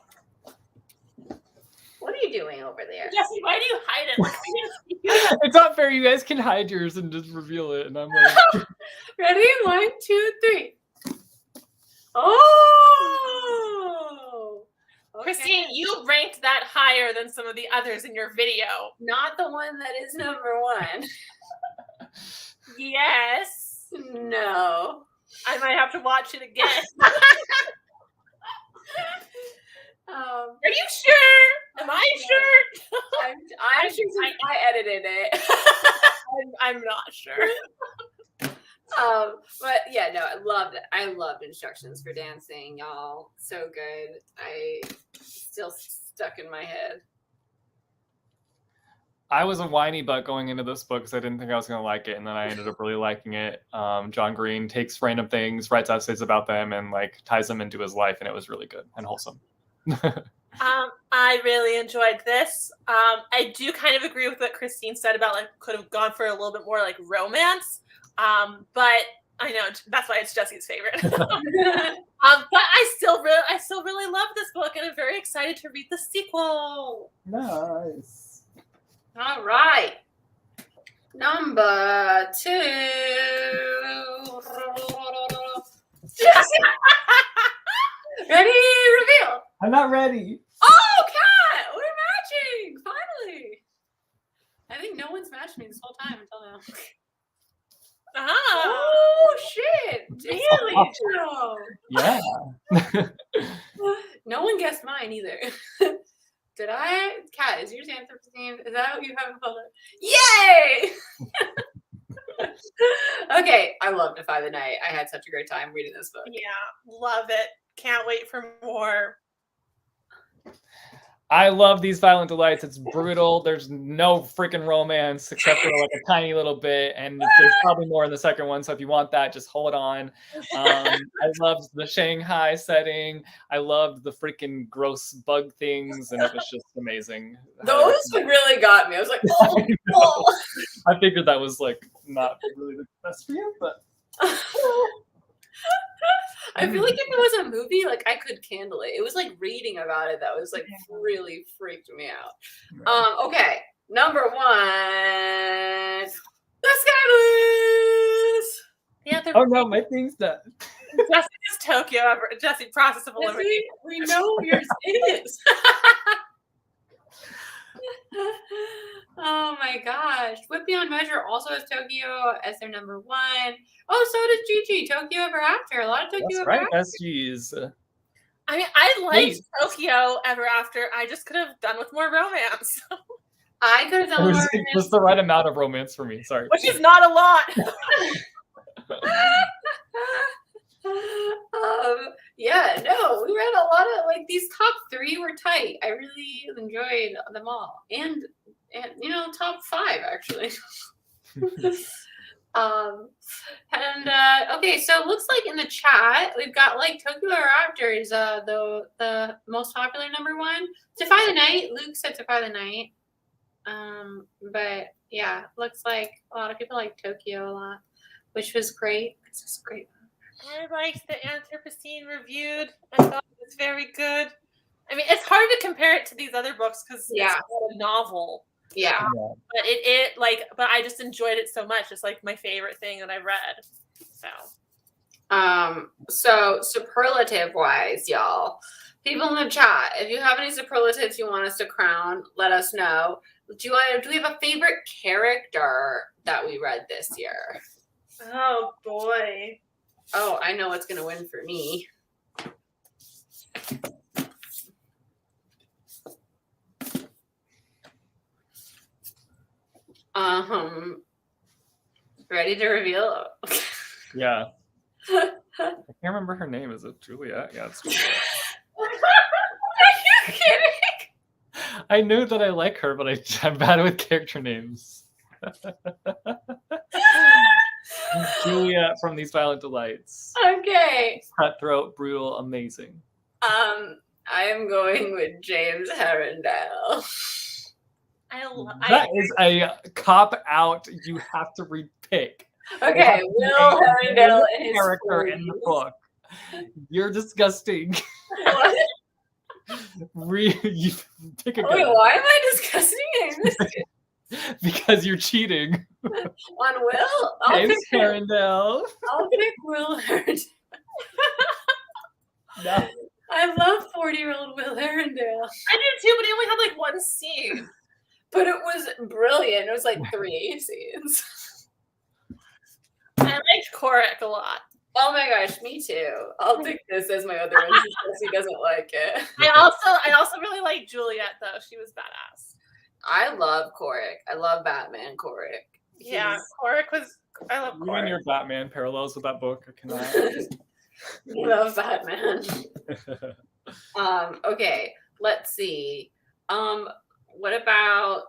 What are you doing over there? Jesse, why do you hide it? it's not fair. You guys can hide yours and just reveal it, and I'm like, Ready? 1, 2, 3. Oh! Okay. Christine, you ranked that higher than some of the others in your video. Not the one that is number 1. Yes. No. I might have to watch it again. Are you sure? Am I sure? I'm sure since I edited it. I'm not sure. But yeah, no, I loved it. I loved instructions for dancing, y'all. So good. I still stuck in my head. I was a whiny butt going into this book because I didn't think I was going to like it, and then I ended up really liking it. John Green takes random things, writes essays about them, and like ties them into his life, and it was really good and wholesome. I really enjoyed this. I do kind of agree with what Christine said about like could have gone for a little bit more like romance. But I know that's why it's Jesse's favorite. But I still really love this book, and I'm very excited to read the sequel. Nice. All right. Number 2. Ready? Reveal. I'm not ready. Oh, Kat! We're matching! Finally! I think no one's matched me this whole time until now. Oh, shit! Really? Joe? Yeah. No one guessed mine either. Did I? Kat, is yours Anthropocene? Is that what you have in public? Yay! Okay, I love Defy the Night. I had such a great time reading this book. Yeah, love it. Can't wait for more. I love these violent delights. It's brutal. There's no freaking romance except for like a tiny little bit, and there's probably more in the second one. So if you want that, just hold on. I loved the Shanghai setting. I loved the freaking gross bug things, and it was just amazing. Those really got me. I was like, oh, oh. I figured that was like not really the best for you, but I feel like if it was a movie, like I could handle it. It was like reading about it that was like really freaked me out. Okay, number 1, the Sky Blues. Yeah, oh no, my thing's done. Jesse's Tokyo, Jesse Process of Elimination. We know yours is. Oh my gosh. Whip Beyond Measure also has Tokyo as their number 1. Oh, so does Gigi. Tokyo Ever After. A lot of Tokyo That's Ever right, After. SGs. I mean, I liked Tokyo Ever After. I just could have done with more romance. I could have done more. It was the right amount of romance for me. Sorry. Which is not a lot. Yeah, no, we read a lot of like these top 3 were tight. I really enjoyed them all, and you know, top 5 actually. Okay, so it looks like in the chat we've got like Tokyo Ever After is the most popular number 1. Defy the Night. Luke said Defy the Night. But yeah, looks like a lot of people like Tokyo a lot, which was great. It's just great. I liked the Anthropocene reviewed. I thought it was very good. I mean, it's hard to compare it to these other books because it's not a novel. Yeah. But but I just enjoyed it so much. It's like my favorite thing that I read. So superlative wise, y'all, people in the chat, if you have any superlatives you want us to crown, let us know. Do we have a favorite character that we read this year? Oh boy. Oh, I know what's gonna win for me. Ready to reveal? Yeah. I can't remember her name. Is it Juliet? Yeah, it's Juliet. Are you kidding? I knew that I like her, but I'm bad with character names. Juliet from These Violent Delights. Okay. Cutthroat, brutal, amazing. I am going with James Herondale. That is a cop out. You have to repick. Okay, Will Herondale and his character in the book. You're disgusting. What? You pick a Wait, guy. why am I discussing him? Because you're cheating. On Will? I'll James pick Herondale. I'll pick Will Herondale. No. I love 40-year-old Will Herondale. I do too, but he only had like 1 scene. But it was brilliant. It was like 3 scenes. I liked Korik a lot. Oh my gosh, me too. I'll pick this as my other one because he doesn't like it. I also really liked Juliet though. She was badass. I love Korik. I love Batman Korik. Yeah, Korik was. I love You and Korik. your Batman parallels with that book. I cannot. I love Batman. Okay, let's see. What about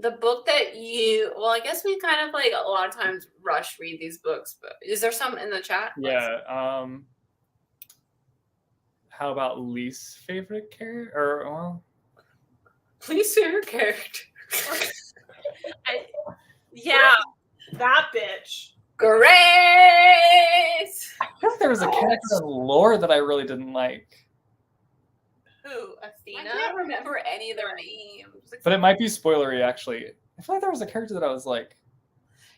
the book that I guess we kind of like a lot of times rush read these books, but is there some in the chat? Yeah. How about least favorite character? Or well, Please say your character. Yeah, that bitch. Great. I feel like there was a character in lore that I really didn't like. Who? I Athena? can't remember any of their names. But it might be spoilery, actually. I feel like there was a character that I was like,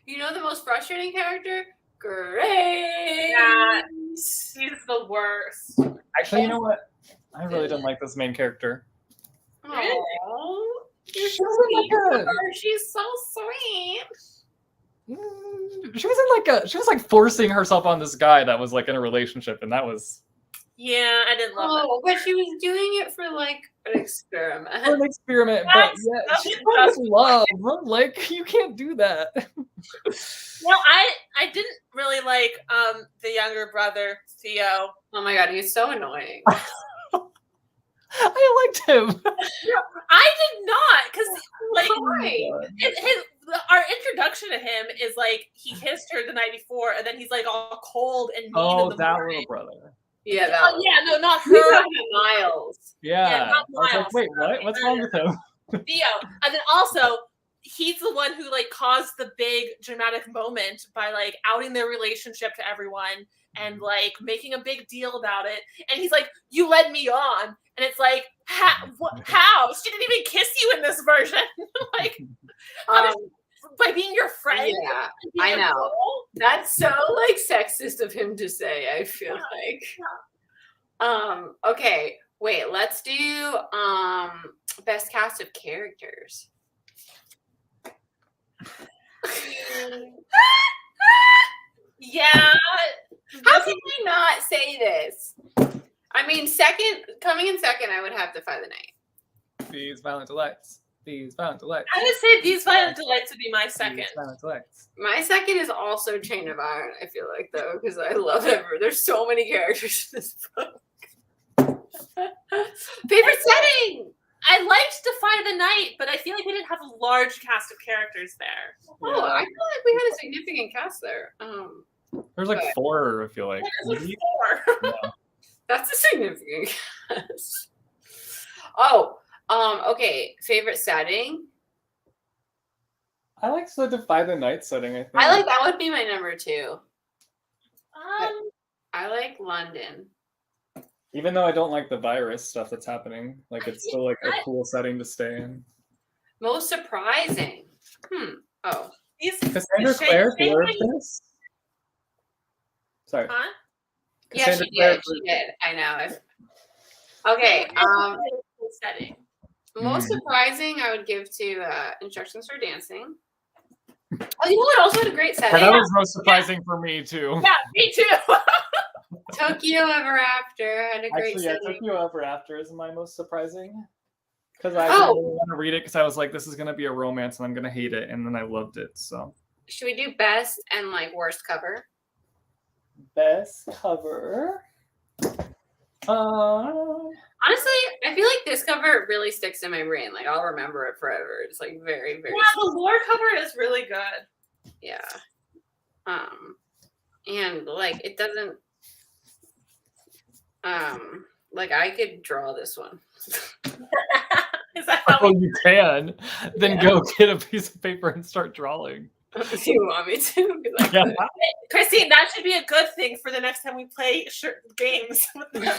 You know the most frustrating character? Great. Yeah. He's the worst. actually, you know what? I really didn't like this main character. Oh, you're She so was in sweet. like a- She's so sweet. She was in like she was like forcing herself on this guy that was like in a relationship, and that was Yeah, I didn't love Oh, but she was doing it for like an experiment. an experiment. But That's- yeah, that's she was just- love. Like you can't do that. No, I didn't really like the younger brother, Theo. Oh my god, he's so annoying. I liked him. I did not, because like Why? our introduction to him is like he kissed her the night before, and then he's like all cold and mean in Oh, the that morning. little brother. Yeah, that Oh, one. yeah, no, not We're her. talking about Miles. Yeah. not I was like, Miles. wait, what? What's wrong with him? Theo. And then also, he's the one who like caused the big dramatic moment by like outing their relationship to everyone and like making a big deal about it. And he's like, "You led me on," and it's like, how? She didn't even kiss you in this version. Like, how did by being your friend? Yeah, being I a know. girl? That's so like sexist of him to say, I feel like. Okay, wait, let's do best cast of characters. Yeah. How can we not say this? I mean, coming in second, I would have Defy the Night. These violent delights. These violent delights. I would say These Violent Delights would be my second. These violent delights. My second is also Chain of Iron, I feel like, though, because I love it. There's so many characters in this book. Favorite setting? I liked Defy the Night, but I feel like we didn't have a large cast of characters there. Oh, I feel like we had a significant cast there. There's like But- 4, I feel like. There's like Maybe? 4. Yeah. That's a significant cast. Oh, okay. Favorite setting? I like the Defy the Night setting, I think. I like that would be my number 2. Um, I like London. Even though I don't like the virus stuff that's happening, like it's still like a cool setting to stay in. Most surprising. Oh. Cassandra Clare blurred this? Sorry. Huh? Yeah, Cassandra she Clare did. She did. I know. Okay. Setting. Most surprising, I would give to Instructions for Dancing. Oh, you know what? Also had a great setting. That was most surprising for me too. Yeah, me too. Tokyo Ever After had a great Actually, yeah, setting. Tokyo Ever After is my most surprising. Because I Oh. didn't really want to read it because I was like, this is going to be a romance and I'm going to hate it. And then I loved it. So, Should we do best and like worst cover? best cover. Honestly, I feel like this cover really sticks in my brain. Like I'll remember it forever. It's like very, very Yeah, the lore cover is really good. yeah. And like it doesn't like I could draw this one. Is that how Oh, you can. Then go get a piece of paper and start drawing. Do you want me to? Be like, Yeah. Christine, that should be a good thing for the next time we play games with the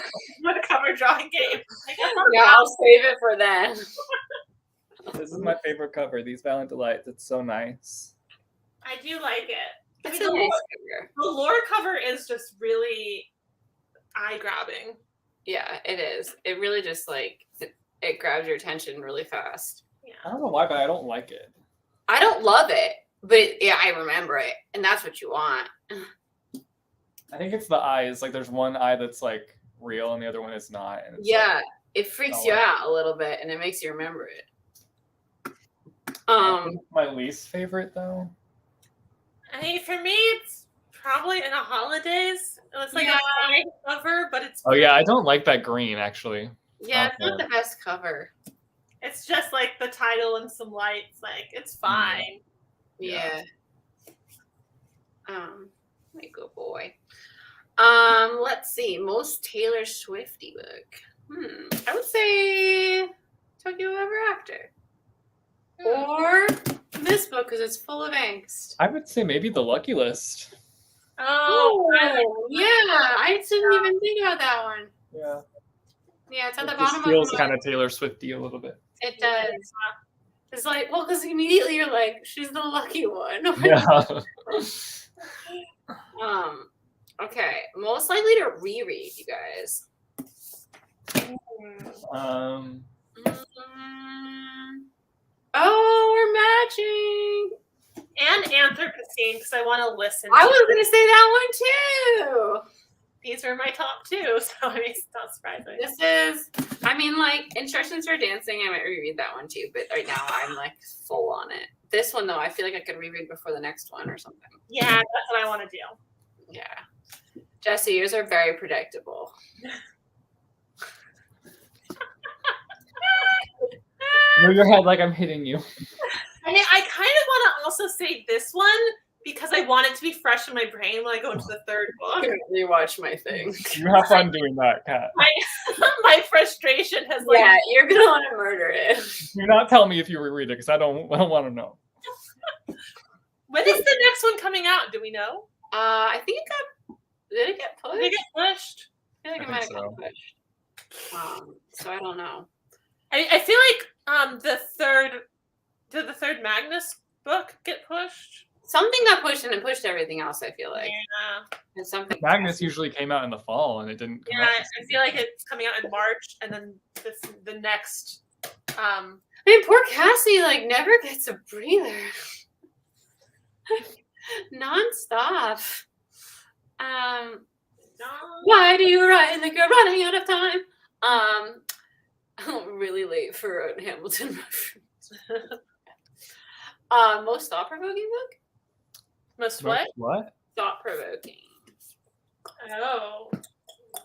cover drawing game. Like, yeah, I'll save it for then. This is my favorite cover, These Violent Delights. It's so nice. I do like it. I It's mean, a the, nice lore, cover. the lore cover is just really eye-grabbing. Yeah, it is. It really just like it grabs your attention really fast. I don't know why, but I don't like it. I don't love it, but yeah, I remember it, and that's what you want. I think it's the eyes. Like there's one eye that's like real and the other one is not. And it's Yeah, it freaks Oh, you wow. out a little bit, and it makes you remember it. I think my least favorite though. I mean, for me, it's probably In a Holidaze. It's like a fine cover, but it's Oh yeah, I don't like that green actually. Yeah, it's not Okay. the best cover. it's just like the title and some lights. Like, it's fine. Yeah. Yeah. My good boy. Let's see. Most Taylor Swifty book. I would say Tokyo Ever After. Or this book because it's full of angst. I would say maybe The Lucky List. Oh, yeah. I didn't even think about that one. Yeah. Yeah, it's at It the just bottom feels of my kind of Taylor Swifty a little bit. It does. It's like, well, because immediately you're like, she's the lucky one. Yeah. Okay. Most likely to reread, you guys. Oh, we're matching. and Anthropocene, because I want to listen. I to was it. gonna say that one too. These are my top 2, so I mean, it's not surprising. This is, I mean, like Instructions for Dancing. I might reread that one too, but right now I'm like full on it. This one though, I feel like I could reread before the next one or something. Yeah, that's what I want to do. Yeah, Jesse, yours are very predictable. Move your head like I'm hitting you. I kind of want to also say this one because I want it to be fresh in my brain when I go into the third I'm book. gonna rewatch my thing. You have fun doing that, Kat. My frustration has like Yeah, you're gonna want to murder it. Do not tell me if you reread it because I don't want to know. When is the next one coming out? Do we know? I think it got. Did it get pushed? Did it get pushed? I feel like I it might have think got pushed. So I don't know. I feel like did the third Magnus book get pushed? Something got pushed and it pushed everything else. I feel like. Yeah. And something. Magnus usually came out in the fall and it didn't come Yeah, out. I feel like it's coming out in March, and then the next. I mean, poor Cassie like never gets a breather. Non-stop. Why do you write like you're running out of time? Really late for a Hamilton reference. Most thought-provoking book? Most what? What? Thought-provoking. Oh,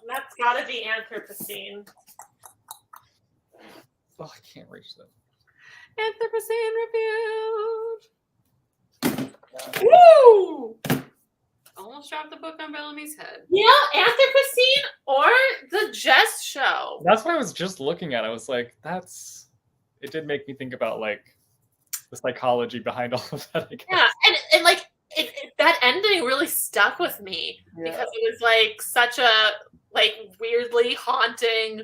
that's gotta be Anthropocene. Oh, I can't reach that. Anthropocene reviewed. Woo! Almost dropped the book on Bellamy's head. Yeah, Anthropocene or the Jess Show. That's what I was just looking at. I was like, it did make me think about like the psychology behind all of that, I guess. Yeah, and like that ending really stuck with me because it was like such a like weirdly haunting,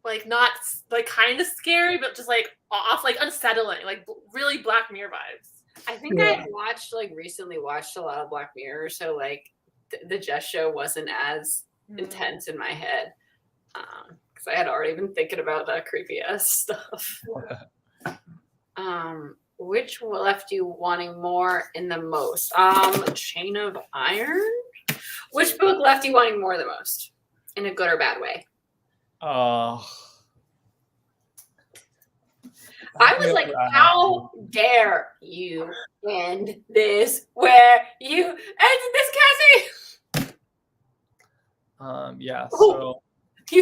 like not like kind of scary, but just like off, like unsettling, like really Black Mirror vibes. I think I recently watched a lot of Black Mirror, so like the Jess Show wasn't as intense in my head because I had already been thinking about that creepy ass stuff. Which left you wanting more in the most? Chain of Iron. Which book left you wanting more the most, in a good or bad way? I was like, how dare you end this where you ended this, Cassie? Yeah, Oh, so I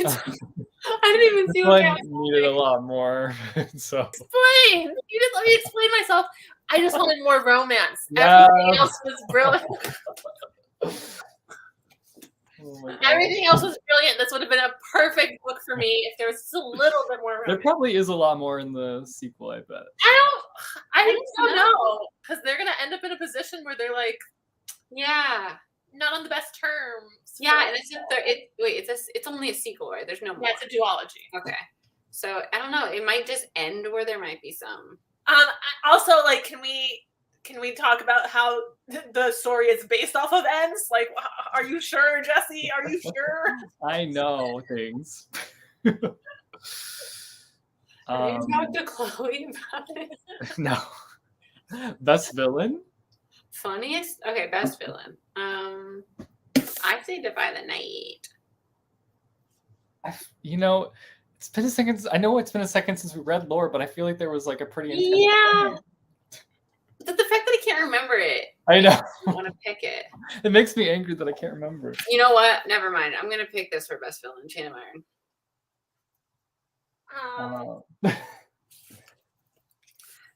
didn't even see what one Cassie needed a lot more. So Explain. You didn't let me explain myself. I just wanted more romance. Yeah. Everything else was brilliant. oh my God. Everything else was brilliant. This would have been a perfect book for me if there was just a little bit more There romance. probably is a lot more in the sequel, I bet. I don't know because they're gonna end up in a position where they're like Yeah. not on the best terms. Yeah, and it's only a sequel, right? There's no more. Yeah, it's a duology. Okay. So I don't know. It might just end where there might be some. Also, like, can we talk about how the story is based off of ends? Like, are you sure, Jesse? Are you sure? I know things. Have you talked to Chloe about it? No. Best villain? Funniest? Okay, best villain. I'd say Defy the Night. It's been a second. I know it's been a second since we read lore, but I feel like there was like a pretty intense. Yeah. But the fact that I can't remember it, I know. I want to pick it. It makes me angry that I can't remember. You know what? Never mind. I'm gonna pick this for best villain, Chain of Iron.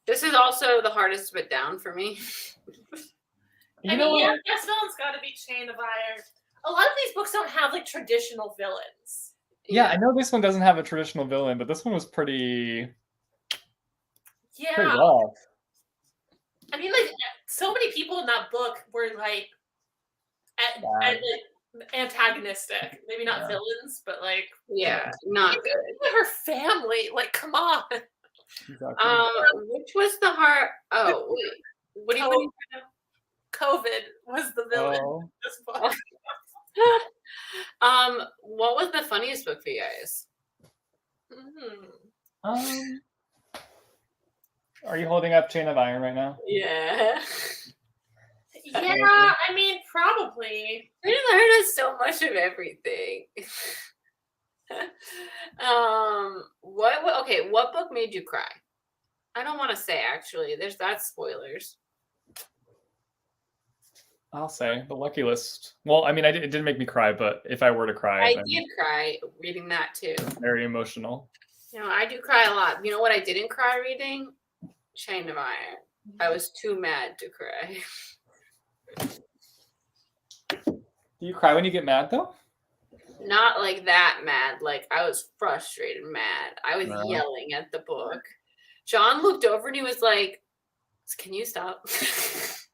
This is also the hardest to put down for me. You know what? best villain's got to be Chain of Iron. A lot of these books don't have like traditional villains. Yeah, I know this one doesn't have a traditional villain, but this one was pretty Yeah, rough. I mean, like so many people in that book were like, like antagonistic. Maybe not villains, but like not good. her family. Like, come on. Exactly. Which was the heart? Oh, wait. What do you? COVID was the villain in this book. What was the funniest book for you guys? Are you holding up Chain of Iron right now? Yeah. Yeah, I mean, probably. We learned us so much of everything. What book made you cry? I don't want to say actually. That's spoilers. I'll say The Lucky List. Well, I mean, it didn't make me cry, but if I were to cry, I did cry reading that too. Very emotional. I do cry a lot. You know what I didn't cry reading? Chain of Iron. I was too mad to cry. Do you cry when you get mad though? Not like that mad. Like I was frustrated mad. I was No. yelling at the book. John looked over and he was like, "Can you stop?" So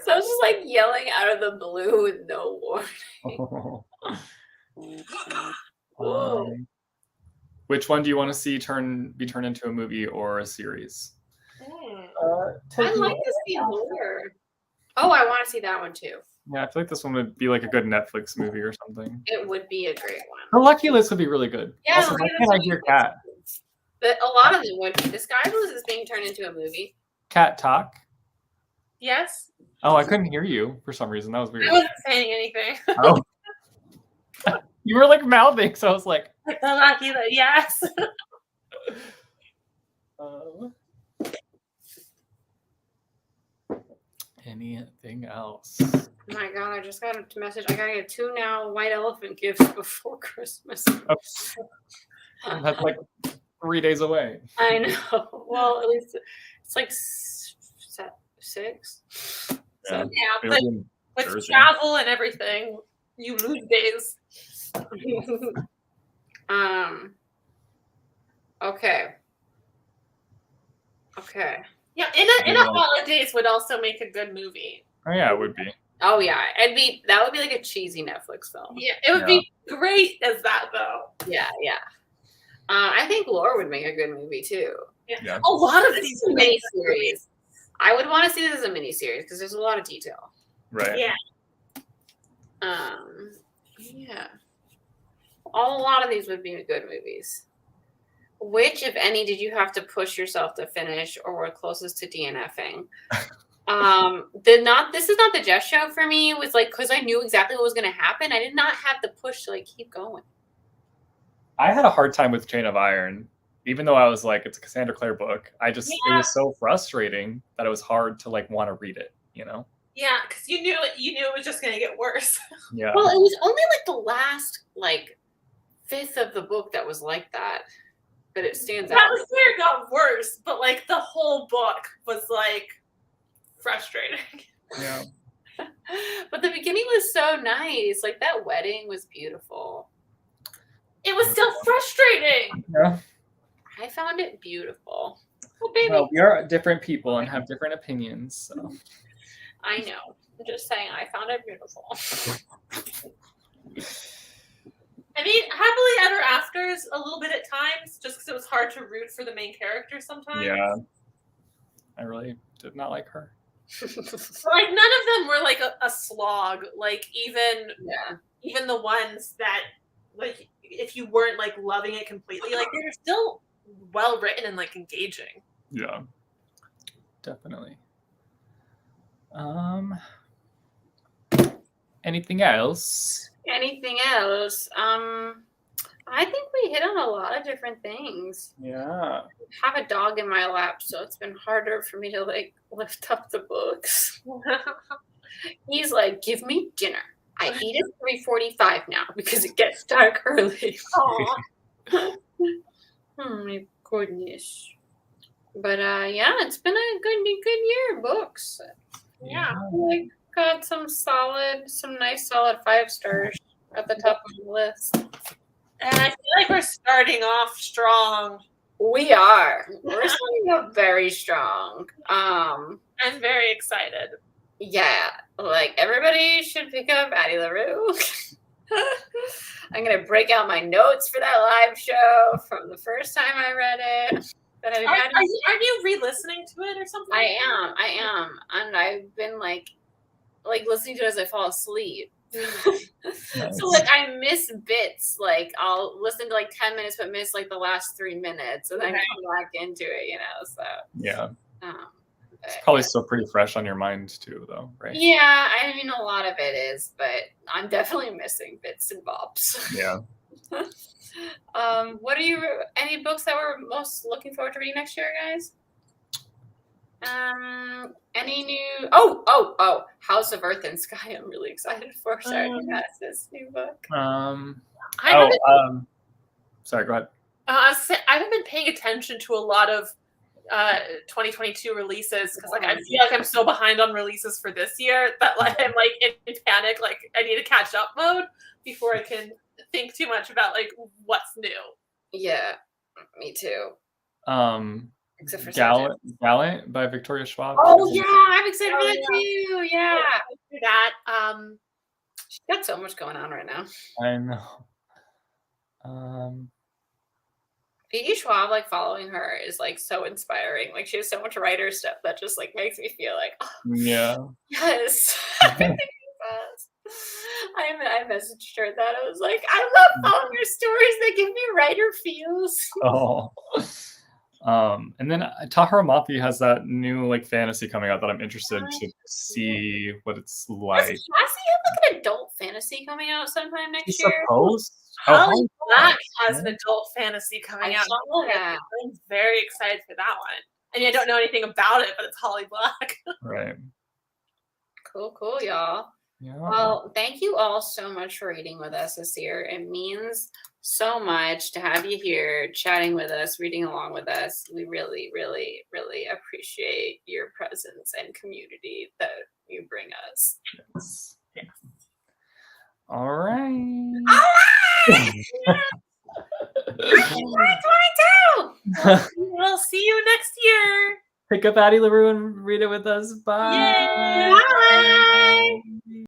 I was just like yelling out of the blue with no warning. Which one do you want to see be turned into a movie or a series? I'd like to see more. Oh, I want to see that one too. Yeah, I feel like this one would be like a good Netflix movie or something. It would be a great one. The Lucky List would be really good. Yeah, Also, why can't I hear Cat? But a lot of them would be. The Sky Blues is being turned into a movie. Cat talk? Yes. Oh, I couldn't hear you for some reason. That was weird. I wasn't saying anything. Oh. You were like mouthing, so I was like, The Lucky List, yes. Anything else? Oh my god, I just got a message. I gotta get 2 now white elephant gifts before Christmas. That's like 3 days away. I know. Well, at least it's like 6. Yeah. Yeah, but with Thursday. travel and everything, you lose days. Okay. Yeah, In a Holidaze would also make a good movie. Oh yeah, it would be. Oh yeah, that would be like a cheesy Netflix film. Yeah, it would be great as that though. Yeah. I think Lore would make a good movie too. Yeah. A lot of these miniseries. I would want to see this as a miniseries because there's a lot of detail. Right. Yeah. Yeah. A lot of these would be good movies. Which, if any, did you have to push yourself to finish or were closest to DNFing? This is not the Jess show for me. It was like because I knew exactly what was going to happen. I did not have the push to like keep going. I had a hard time with Chain of Iron, even though I was like, it's a Cassandra Clare book. It was so frustrating that it was hard to like want to read it, you know? Yeah, because you knew it was just gonna get worse. Yeah. Well, it was only like the last like fifth of the book that was like that. But it stands out. That was where it got worse, but like the whole book was like frustrating. Yeah. But the beginning was so nice. Like that wedding was beautiful. It was still frustrating. Yeah. I found it beautiful. Oh, baby. Well, we are different people and have different opinions. So. I know. I'm just saying, I found it beautiful. I mean, Happily Ever Afters a little bit at times, just because it was hard to root for the main character sometimes. Yeah. I really did not like her. But, like none of them were like a slog. Like even the ones that like if you weren't like loving it completely, like they were still well written and like engaging. Yeah. Definitely. Anything else? Anything else? I think we hit on a lot of different things. Yeah. I have a dog in my lap, so it's been harder for me to like lift up the books. He's like, "Give me dinner. I eat at 3:45 now because it gets dark early." Oh, Oh my goodness. But yeah, it's been a good year of books. yeah. Like got some nice solid 5 stars at the top of the list. And I feel like we're starting off strong. We are. We're starting up very strong. I'm very excited. Yeah, like everybody should pick up Addie LaRue. I'm gonna break out my notes for that live show from the first time I read it. Aren't you re-listening to it or something? I am, and I've been like listening to it as I fall asleep. Nice. So like I miss bits. Like I'll listen to like 10 minutes, but miss like the last 3 minutes, and then come back into it. You know, so Yeah. It's probably still pretty fresh on your mind too, though, right? Yeah, I mean a lot of it is, but I'm definitely missing bits and bobs. Yeah. What are any books that we're most looking forward to reading next year, guys? Any new House of Earth and Sky, I'm really excited for starting this new book. Sorry, go ahead. I haven't been paying attention to a lot of 2022 releases because like I feel like I'm so behind on releases for this year that like I'm like in panic, like I need to catch up mode before I can think too much about like what's new. Yeah, me too. Except for Gallant by Victoria Schwab. Oh yeah, I'm excited for that too. Yeah, for that. She's got so much going on right now. I know. Peggy Schwab, like following her is like so inspiring. Like she has so much writer stuff that just like makes me feel like, oh, yeah, yes. I messaged her that I was like, I love following your stories. They give me writer feels. Oh. And then Tahara Mafi has that new like fantasy coming out that I'm interested to see what it's like. Does Cassie have like an adult fantasy coming out sometime next year? Suppose. Holly Black has an adult fantasy coming out. That. I'm very excited for that one. I mean, I don't know anything about it, but it's Holly Black. Right. Cool, y'all. Yeah. Well, thank you all so much for reading with us this year. It means so much to have you here chatting with us, reading along with us. We really, really, really appreciate your presence and community that you bring us. Yes. Yeah. All right. 2022! We'll see you next year. Pick up Addie LaRue and read it with us. Bye. Yay.